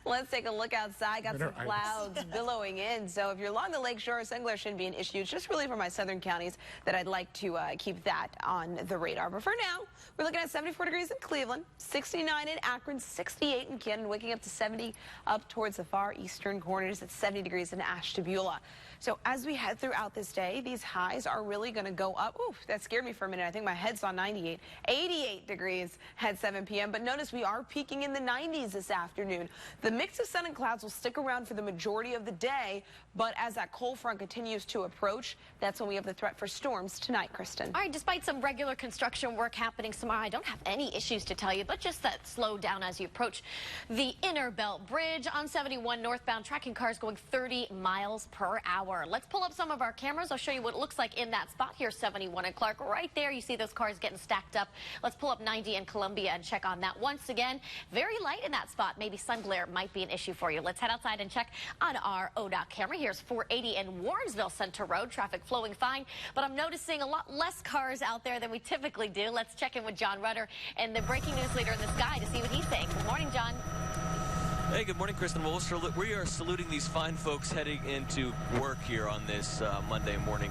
Let's take a look outside. Got some clouds billowing in. So if you're along the lakeshore, sunglare shouldn't be an issue. It's just really for my southern counties that I'd like to keep that on the radar. But for now, we're looking at 74 degrees in Cleveland, 69 in Akron, 68 in Canton, waking up to 70 up towards the far eastern corners at 70 degrees in Ashtabula. So as we head throughout this day, these highs are really going to go up. Ooh, that scared me for a minute. I think my head saw 98. 88 degrees at 7 p.m. But notice we are peaking in the 90s this afternoon. The mix of sun and clouds will stick around for the majority of the day. But as that cold front continues to approach, that's when we have the threat for storms tonight, Kristen. All right, despite some regular construction work happening tomorrow, I don't have any issues to tell you, but just that slow down as you approach the Inner Belt Bridge on 71 northbound, tracking cars going 30 miles per hour. Let's pull up some of our cameras. I'll show you what it looks like in that spot here, 71 and Clark. Right there, you see those cars getting stacked up. Let's pull up 90 in Columbia and check on that. Once again, very light in that spot. Maybe sun glare might be an issue for you. Let's head outside and check on our ODOT camera. Here's 480 in Warrensville Center Road. Traffic flowing fine, but I'm noticing a lot less cars out there than we typically do. Let's check in with John Rudder and the breaking news leader in the sky to see what he's saying. Good morning, John. Hey, good morning, Kristen. Well, we are saluting these fine folks heading into work here on this Monday morning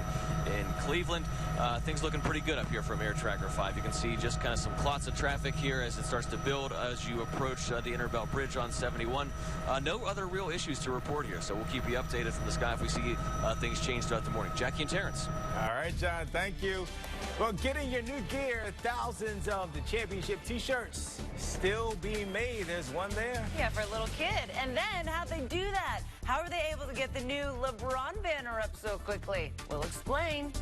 in Cleveland. Things looking pretty good up here from Air Tracker 5. You can see just kind of some clots of traffic here as it starts to build as you approach the Inner Belt Bridge on 71. No other real issues to report here, so we'll keep you updated from the sky if we see things change throughout the morning. Jackie and Terrence. All right, John, thank you. Well, getting your new gear, thousands of the championship T-shirts still being made. There's one there. Yeah, for a little kid. And then how'd they do that? How are they able to get the new LeBron banner up so quickly? We'll explain.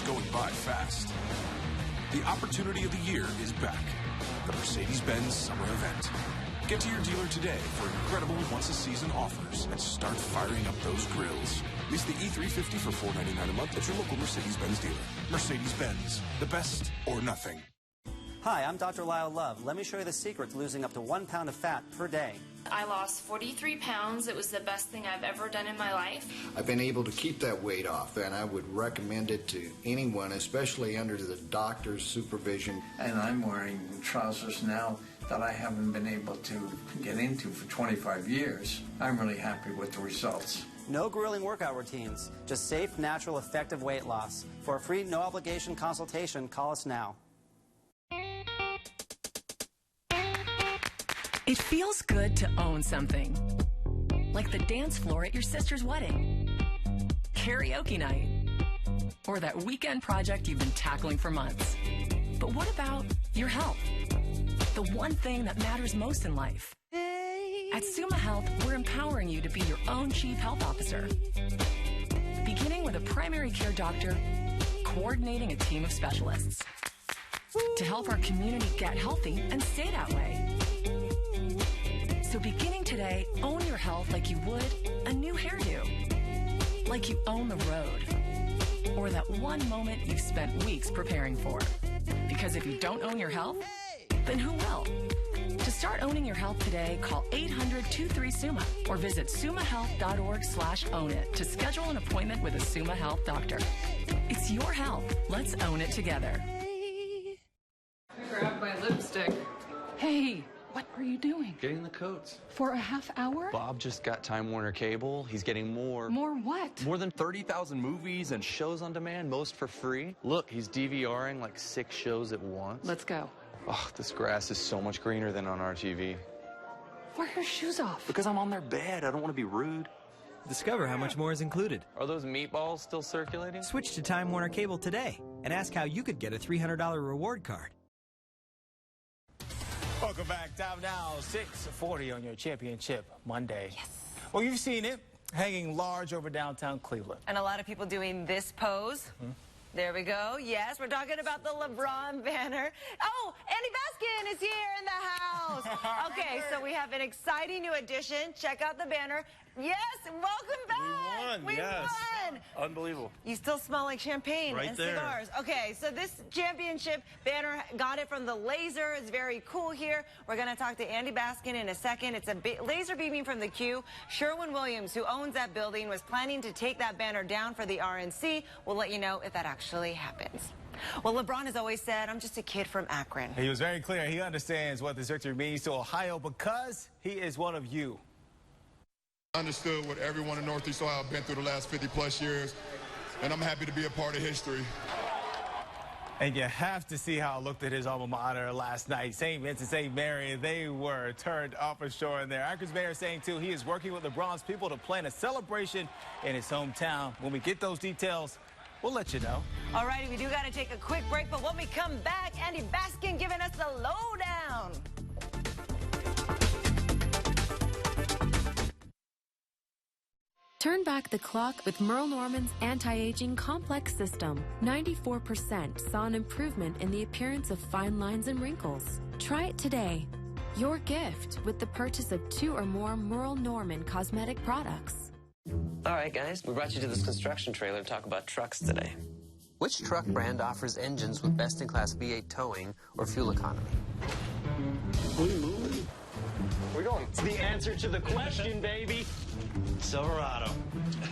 going by fast. The opportunity of the year is back. The Mercedes-Benz Summer Event. Get to your dealer today for incredible once-a-season offers and start firing up those grills. Lease the E350 for $499 a month at your local Mercedes-Benz dealer. Mercedes-Benz, the best or nothing. Hi, I'm Dr. Lyle Love. Let me show you the secret to losing up to 1 pound of fat per day. I lost 43 pounds. It was the best thing I've ever done in my life. I've been able to keep that weight off, and I would recommend it to anyone, especially under the doctor's supervision. And I'm wearing trousers now that I haven't been able to get into for 25 years. I'm really happy with the results. No grueling workout routines, just safe, natural, effective weight loss. For a free, no-obligation consultation, call us now. It feels good to own something, like the dance floor at your sister's wedding, karaoke night, or that weekend project you've been tackling for months. But what about your health? The one thing that matters most in life. At Summa Health, we're empowering you to be your own chief health officer. Beginning with a primary care doctor, coordinating a team of specialists to help our community get healthy and stay that way. So beginning today, own your health like you would a new hairdo, like you own the road, or that one moment you've spent weeks preparing for. Because if you don't own your health, then who will? To start owning your health today, call 800-23-SUMMA or visit summahealth.org/own-it to schedule an appointment with a Summa Health doctor. It's your health. Let's own it together. I grabbed my lipstick. Hey, what are you doing? Getting the codes. For a half hour? Bob just got Time Warner Cable. He's getting more. More what? More than 30,000 movies and shows on demand, most for free. Look, he's DVRing like 6 shows at once. Let's go. Oh, this grass is so much greener than on our TV. Why are your shoes off? Because I'm on their bed. I don't want to be rude. Discover how much more is included. Are those meatballs still circulating? Switch to Time Warner Cable today and ask how you could get a $300 reward card. Welcome back. Time now, 6:40 on your championship Monday. Yes. Well, you've seen it, hanging large over downtown Cleveland. And a lot of people doing this pose. There we go. Yes, we're talking about the LeBron banner. Oh, Andy Baskin is here in the house. Okay, so we have an exciting new addition. Check out the banner. Yes, welcome back. We won. Won. Unbelievable. You still smell like champagne Right and there. cigars. Okay, so this championship banner, got it from the laser. It's very cool here. We're going to talk to Andy Baskin in a second. It's a laser beaming from the Q. Sherwin-Williams, who owns that building, was planning to take that banner down for the RNC. We'll let you know if that actually happens. Well, LeBron has always said, I'm just a kid from Akron. He was very clear. He understands what this victory means to Ohio because he is one of you. Understood what everyone in Northeast Ohio been through the last 50-plus years, and I'm happy to be a part of history. And you have to see how it looked at his alma mater last night. St. Vincent, St. Mary, they were turned up for sure in there. Akron's mayor saying, too, he is working with LeBron's people to plan a celebration in his hometown. When we get those details, we'll let you know. All righty, we do got to take a quick break, but when we come back, Andy Baskin giving us the lowdown. Turn back the clock with Merle Norman's anti-aging complex system. 94% saw an improvement in the appearance of fine lines and wrinkles. Try it today. Your gift with the purchase of 2 or more Merle Norman cosmetic products. All right, guys, we brought you to this construction trailer to talk about trucks today. Which truck brand offers engines with best-in-class V8 towing or fuel economy? We're going. It's the answer to the question, baby. Silverado.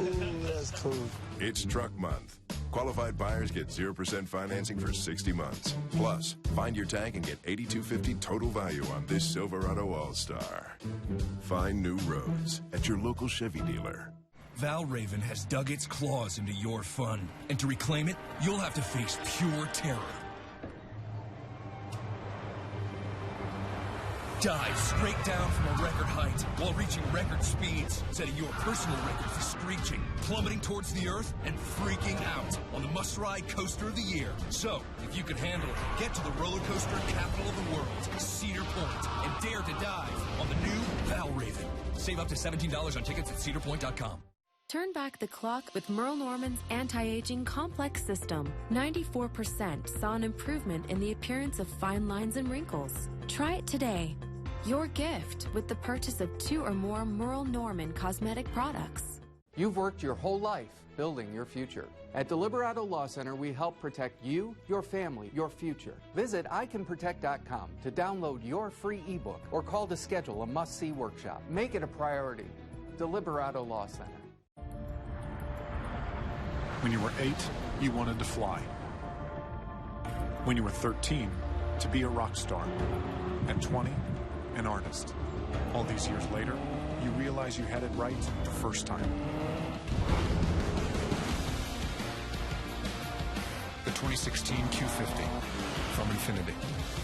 Ooh, that's cool. It's Truck Month. Qualified buyers get 0% financing for 60 months. Plus, find your tank and get $8,250 total value on this Silverado All-Star. Find new roads at your local Chevy dealer. Valraven has dug its claws into your fun, and to reclaim it, you'll have to face pure terror. Dive straight down from a record height while reaching record speeds, setting your personal record for screeching, plummeting towards the earth, and freaking out on the must-ride coaster of the year. So, if you can handle it, get to the roller coaster capital of the world, Cedar Point, and dare to dive on the new Valraven. Save up to $17 on tickets at cedarpoint.com. Turn back the clock with Merle Norman's anti-aging complex system. 94% saw an improvement in the appearance of fine lines and wrinkles. Try it today. Your gift with the purchase of 2 or more Merle Norman cosmetic products. You've worked your whole life building your future. At Deliberato Law Center, we help protect you, your family, your future. Visit iCanProtect.com to download your free ebook or call to schedule a must-see workshop. Make it a priority. Deliberato Law Center. When you were 8, you wanted to fly. When you were 13, to be a rock star. At 20, an artist. All these years later, you realize you had it right the first time. The 2016 Q50 from Infiniti.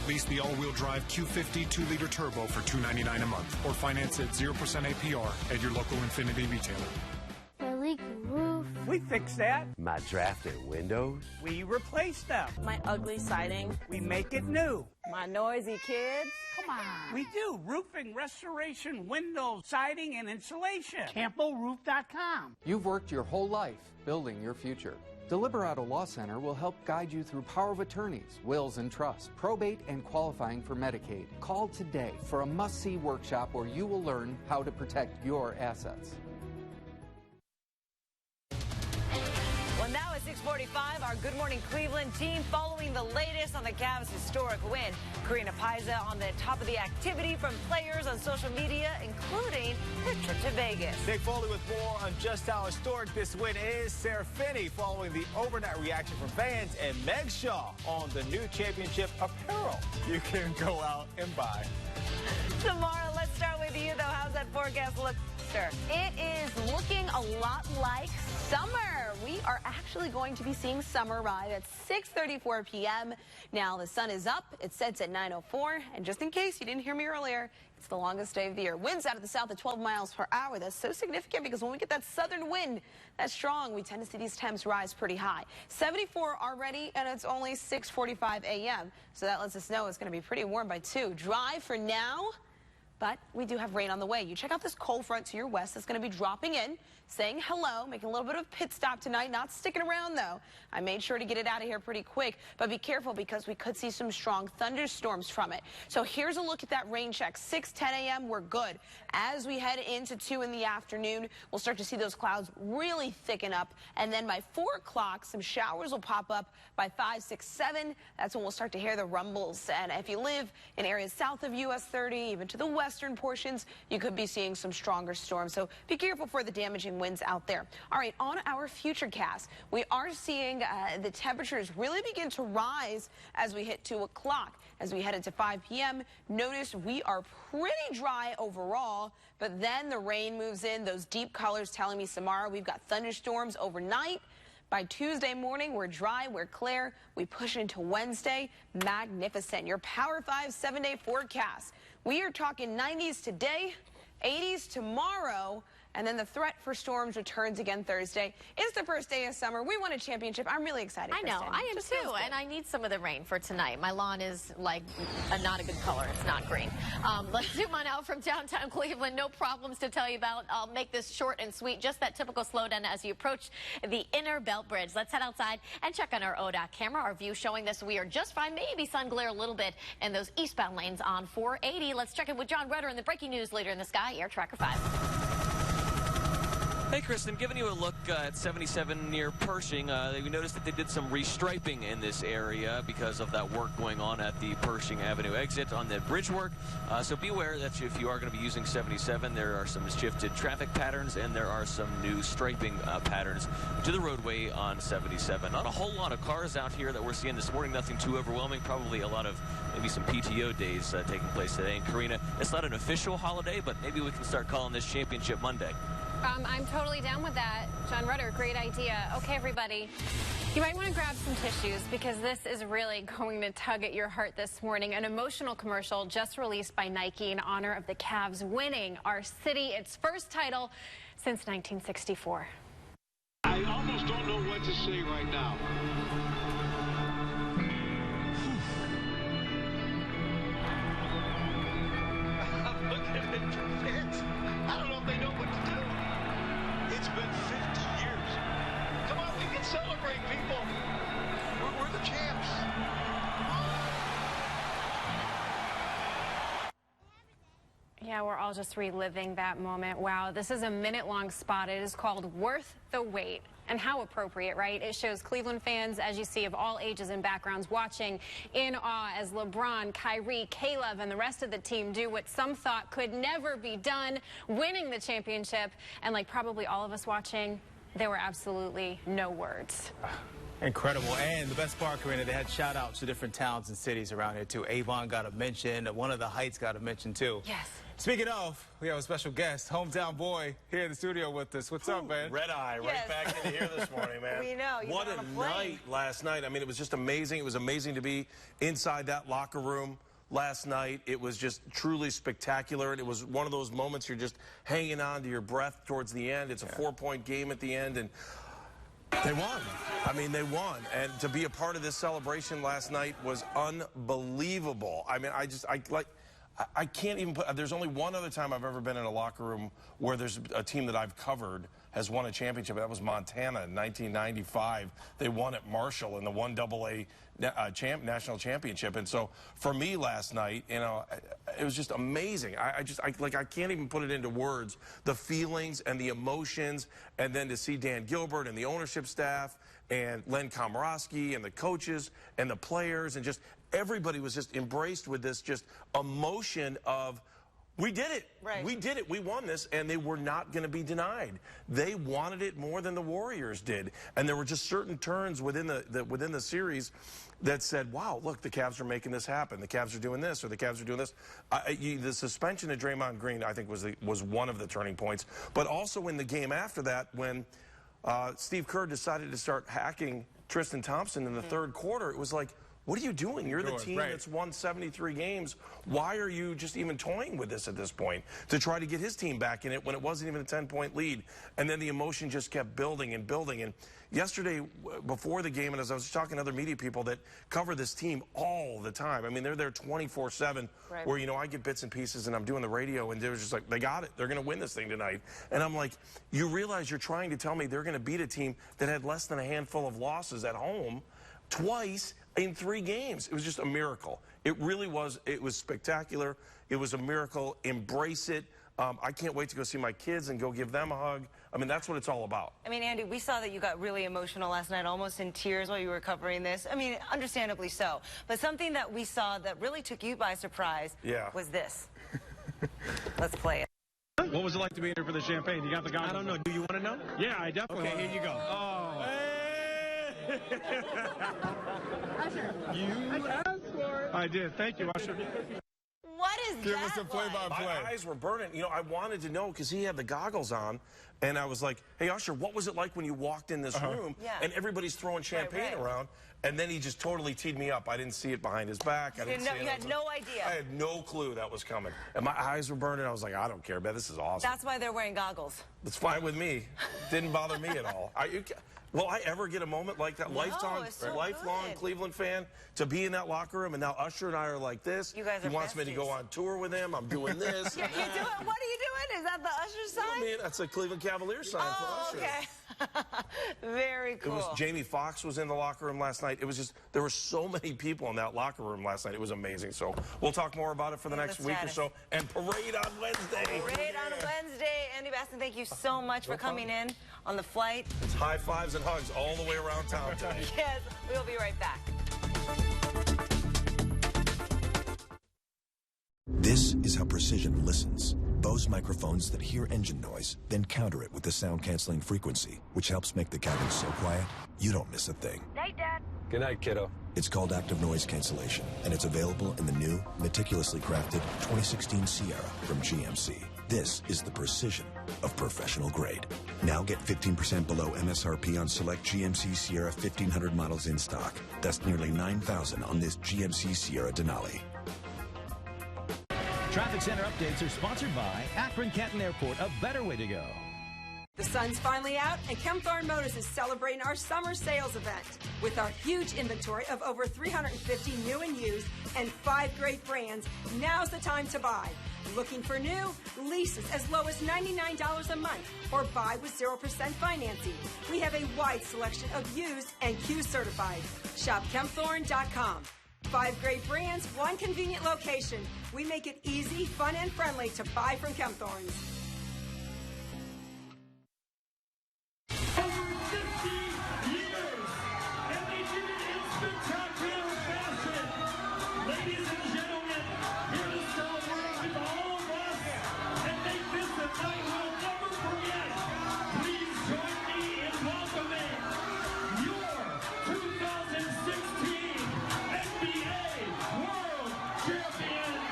Lease the all-wheel drive Q50 2-liter turbo for $299 a month or finance at 0% APR at your local Infiniti retailer. My leaky roof. We fixed that. My drafty windows. We replaced them. My ugly siding. We make it new. My noisy kids. Come on. We do roofing, restoration, windows, siding, and insulation. CampoRoof.com. You've worked your whole life building your future. Deliberato Law Center will help guide you through power of attorneys, wills and trusts, probate, and qualifying for Medicaid. Call today for a must-see workshop where you will learn how to protect your assets. Well, now at 6:45, our Good Morning Cleveland team following the latest on the Cavs' historic win. Karina Paiza on the top of the activity from players on social media, including her trip to Vegas. Nick Foley with more on just how historic this win is. Sarah Finney following the overnight reaction from fans, and Meg Shaw on the new championship apparel you can go out and buy. Tomorrow, let's start with you, though. How's that forecast look, sir? It is looking a lot like summer. We are actually going to be seeing summer arrive at 6:34 p.m. Now, the sun is up. It sets at 9:04. And just in case you didn't hear me earlier, it's the longest day of the year. Winds out of the south at 12 miles per hour. That's so significant because when we get that southern wind that's strong, we tend to see these temps rise pretty high. 74 already, and it's only 6:45 a.m. So that lets us know it's going to be pretty warm by 2. Dry for now, but we do have rain on the way. You check out this cold front to your west that's going to be dropping in, saying hello, making a little bit of a pit stop tonight, not sticking around though. I made sure to get it out of here pretty quick, but be careful because we could see some strong thunderstorms from it. So here's a look at that rain check. 6:10 a.m. we're good. As we head into 2 in the afternoon, we'll start to see those clouds really thicken up, and then by 4 o'clock, some showers will pop up. By 5, 6, 7, that's when we'll start to hear the rumbles. And if you live in areas south of US 30, even to the western portions, you could be seeing some stronger storms. So be careful for the damaging winds out there. All right, on our futurecast, we are seeing the temperatures really begin to rise as we hit 2 o'clock. As we head into 5 p.m., notice we are pretty dry overall, but then the rain moves in. Those deep colors telling me tomorrow we've got thunderstorms overnight. By Tuesday morning, we're dry, we're clear. We push into Wednesday. Magnificent. Your Power 5 7-day forecast. We are talking 90s today, 80s tomorrow, and then the threat for storms returns again Thursday. It's the first day of summer. We won a championship. I'm really excited. I know, I am too, and I need some of the rain for tonight. My lawn is like not a good color. It's not green. Let's zoom on out from downtown Cleveland. No problems to tell you about. I'll make this short and sweet. Just that typical slowdown as you approach the Inner Belt Bridge. Let's head outside and check on our ODOT camera. Our view showing this. We are just fine. Maybe sun glare a little bit in those eastbound lanes on 480. Let's check in with John Rudder in the breaking news leader in the sky, Air Tracker 5. Hey, Kristen, giving you a look at 77 near Pershing. We noticed that they did some restriping in this area because of that work going on at the Pershing Avenue exit on the bridge work. So be aware that if you are going to be using 77, there are some shifted traffic patterns and there are some new striping patterns to the roadway on 77. Not a whole lot of cars out here that we're seeing this morning. Nothing too overwhelming. Probably a lot of maybe some PTO days taking place today. And Karina, it's not an official holiday, but maybe we can start calling this Championship Monday. I'm totally down with that. John Rudder, great idea. Okay, everybody, you might want to grab some tissues because this is really going to tug at your heart this morning. An emotional commercial just released by Nike in honor of the Cavs winning our city its first title since 1964. I almost don't know what to say right now. Look at it fit. I don't know if they know what to do. It's been 50 Yeah, we're all just reliving that moment. Wow, this is a minute-long spot. It is called Worth the Wait. And how appropriate, right? It shows Cleveland fans, as you see, of all ages and backgrounds watching in awe as LeBron, Kyrie, Caleb, and the rest of the team do what some thought could never be done, winning the championship. And like probably all of us watching, there were absolutely no words. Incredible. And the best part, Karina, they had shout-outs to different towns and cities around here, too. Avon got a mention. One of the Heights got a mention, too. Yes. Speaking of, we have a special guest, hometown boy, here in the studio with us. What's up, man? Red Eye, right back into here this morning, man. We know. What a night last night. I mean, it was just amazing. It was amazing to be inside that locker room last night. It was just truly spectacular. It was one of those moments you're just hanging on to your breath towards the end. It's a 4-point game at the end, and they won. I mean, they won. And to be a part of this celebration last night was unbelievable. I mean, I can't even put, there's only one other time I've ever been in a locker room where there's a team that I've covered has won a championship. That was Montana in 1995. They won at Marshall in the 1AA national championship. And so for me last night, you know, it was just amazing. I can't even put it into words, the feelings and the emotions. And then to see Dan Gilbert and the ownership staff and Len Komorowski and the coaches and the players and just everybody was just embraced with this just emotion of, we did it. Right. We did it. We won this, and they were not going to be denied. They wanted it more than the Warriors did, and there were just certain turns within the series that said, "Wow, look, the Cavs are making this happen. The Cavs are doing this, or the Cavs are doing this." The suspension of Draymond Green, I think, was one of the turning points, but also in the game after that, when Steve Kerr decided to start hacking Tristan Thompson in the third quarter, it was like, what are you doing? You're the team that's won 73 games. Why are you just even toying with this at this point to try to get his team back in it when it wasn't even a 10-point lead? And then the emotion just kept building and building. And yesterday, before the game, and as I was talking to other media people that cover this team all the time, I mean, they're there 24/7, where, you know, I get bits and pieces and I'm doing the radio, and they're just like, they got it. They're going to win this thing tonight. And I'm like, you realize you're trying to tell me they're going to beat a team that had less than a handful of losses at home twice in 3 games. It was just a miracle. It really was. It was spectacular. It was a miracle. Embrace it. I can't wait to go see my kids and go give them a hug. I mean, that's what it's all about. I mean, Andy, we saw that you got really emotional last night, almost in tears while you were covering this. I mean, understandably so. But something that we saw that really took you by surprise was this. Let's play it. What was it like to be here for the champagne? You got the goggles? I don't know. Do you want to know? Yeah, I definitely Okay, here you go. Oh. Hey. Usher. You asked for it. I did. Thank you, Usher. What is Give that us a play-by-play. My eyes were burning. You know, I wanted to know because he had the goggles on, and I was like, hey, Usher, what was it like when you walked in this room and everybody's throwing champagne around? And then he just totally teed me up. I didn't see it behind his back. You had no idea. I had no clue that was coming. And my eyes were burning. I was like, I don't care, man. This is awesome. That's why they're wearing goggles. It's fine with me. Didn't bother me at all. Will I ever get a moment like that? No, Lifelong Cleveland fan to be in that locker room, and now Usher and I are like this. You guys are He wants me to go on tour with him. I'm doing this. What are you doing? Is that the Usher sign? I mean, that's a Cleveland Cavaliers sign for Usher. Okay. Very cool. It was Jamie Foxx was in the locker room last night. It was just, there were so many people in that locker room last night. It was amazing. So we'll talk more about it for the next week or so. And Parade on Wednesday. Parade on Wednesday. Andy Baston, thank you so much for coming in on the flight. It's high fives and hugs all the way around town today. Yes, we'll be right back. This is how Precision listens. Bose microphones that hear engine noise, then counter it with the sound-canceling frequency, which helps make the cabin so quiet, you don't miss a thing. Night, Dad. Good night, kiddo. It's called Active Noise Cancellation, and it's available in the new, meticulously crafted 2016 Sierra from GMC. This is the precision of professional grade. Now get 15% below MSRP on select GMC Sierra 1500 models in stock. That's nearly $9,000 on this GMC Sierra Denali. Traffic Center updates are sponsored by Akron Canton Airport, a better way to go. The sun's finally out, and Kempthorne Motors is celebrating our summer sales event. With our huge inventory of over 350 new and used and 5 great brands, now's the time to buy. Looking for new? Leases as low as $99 a month or buy with 0% financing. We have a wide selection of used and Q certified. Shop Kempthorne.com. 5 great brands, 1 convenient location. We make it easy, fun, and friendly to buy from Kempthorne's. Ladies and gentlemen, here to celebrate with all of us and make this a night we'll never forget. Please join me in welcoming your 2016 NBA World Champions,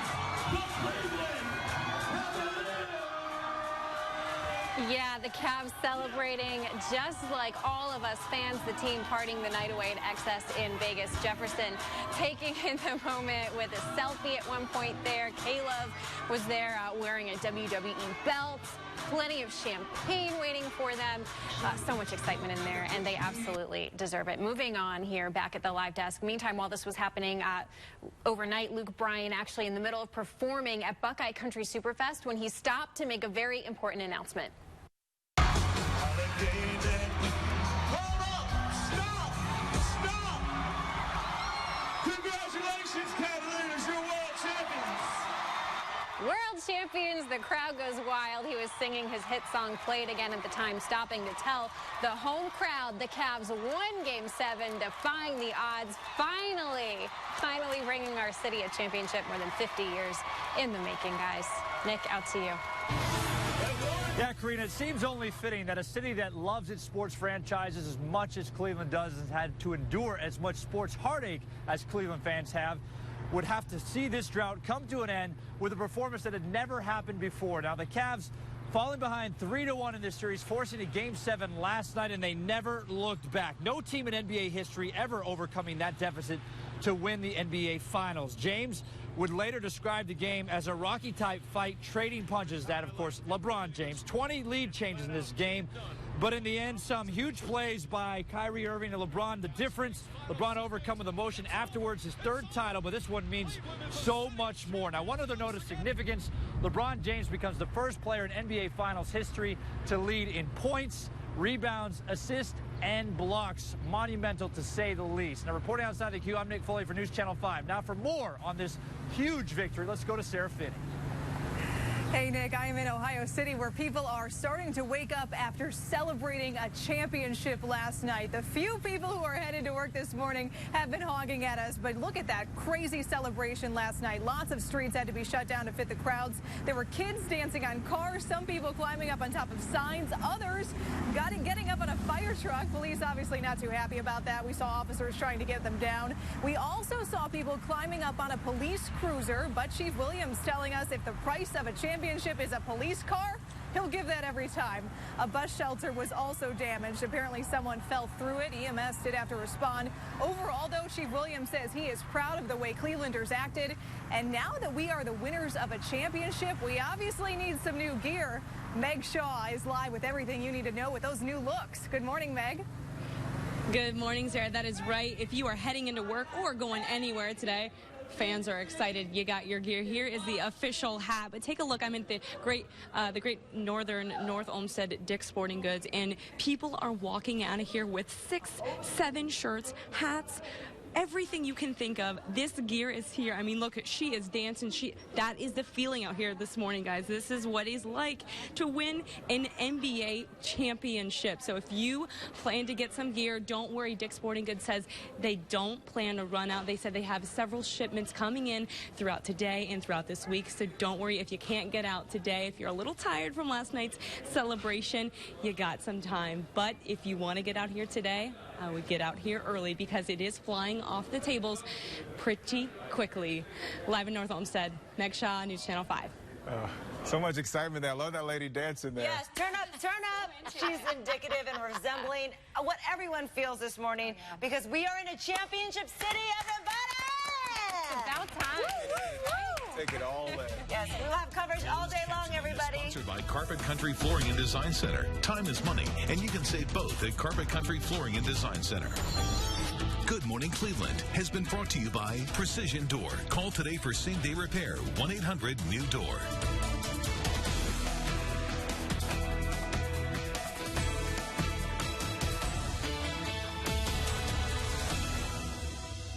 the Cleveland Cavaliers. Yeah, the Cavs celebrating just like all of us fans, the team partying the night away at Excess in Vegas. Jefferson taking in the moment with a selfie at one point there. Caleb was there wearing a WWE belt. Plenty of champagne waiting for them. So much excitement in there, and they absolutely deserve it. Moving on here, back at the live desk. Meantime, while this was happening overnight, Luke Bryan actually in the middle of performing at Buckeye Country Superfest when he stopped to make a very important announcement. Congratulations, Cavaliers, you're world champions. World champions, the crowd goes wild. He was singing his hit song Played Again at the time, stopping to tell the home crowd the Cavs won Game 7, defying the odds, finally bringing our city a championship more than 50 years in the making, guys. Nick, out to you. Yeah, Karina, it seems only fitting that a city that loves its sports franchises as much as Cleveland does and has had to endure as much sports heartache as Cleveland fans would have to see this drought come to an end with a performance that had never happened before. Now, the Cavs falling behind 3-1 in this series, forcing a Game 7 last night, and they never looked back. No team in NBA history ever overcoming that deficit to win the NBA Finals. James would later describe the game as a Rocky-type fight, trading punches. That, of course, LeBron James. 20 lead changes in this game, but in the end, some huge plays by Kyrie Irving and LeBron. The difference, LeBron overcome with emotion afterwards, his 3rd title, but this one means so much more. Now, one other note of significance, LeBron James becomes the first player in NBA Finals history to lead in points, rebounds, assists, and blocks. Monumental, to say the least. Now, reporting outside the queue, I'm Nick Foley for News Channel 5. Now, for more on this huge victory, let's go to Sarah Finney. Hey, Nick, I am in Ohio City where people are starting to wake up after celebrating a championship last night. The few people who are headed to work this morning have been hogging at us, but look at that crazy celebration last night. Lots of streets had to be shut down to fit the crowds. There were kids dancing on cars, some people climbing up on top of signs, others getting up on a fire truck. Police obviously not too happy about that. We saw officers trying to get them down. We also saw people climbing up on a police cruiser, but Chief Williams telling us if the price of a championship is a police car, he'll give that every time. A bus shelter was also damaged. Apparently someone fell through it. EMS did have to respond. Overall, though, Chief Williams says he is proud of the way Clevelanders acted. And now that we are the winners of a championship, we obviously need some new gear. Meg Shaw is live with everything you need to know with those new looks. Good morning, Meg. Good morning, Sarah. That is right. If you are heading into work or going anywhere today, fans are excited. You got your gear. Here is the official hat. But take a look. I'm at the great Northern North Olmsted Dick's Sporting Goods, and people are walking out of here with 6, 7 shirts, hats, everything you can think of. This gear is here. I mean, look, she is dancing. That is the feeling out here this morning, guys. This is what it's like to win an NBA championship. So if you plan to get some gear, don't worry. Dick's Sporting Goods says they don't plan to run out. They said they have several shipments coming in throughout today and throughout this week. So don't worry if you can't get out today. If you're a little tired from last night's celebration, you got some time. But if you want to get out here today, I would get out here early because it is flying off the tables pretty quickly. Live in North Olmsted, Meg Shaw, News Channel 5. So much excitement there. I love that lady dancing there. Yes, turn up, turn up. She's indicative and resembling what everyone feels this morning because we are in a championship city, everybody! It's about time. Take it all in. Yes, we'll have coverage all day long, everybody. Sponsored by Carpet Country Flooring and Design Center. Time is money, and you can save both at Carpet Country Flooring and Design Center. Good Morning Cleveland has been brought to you by Precision Door. Call today for same-day repair, 1-800-NEW-DOOR.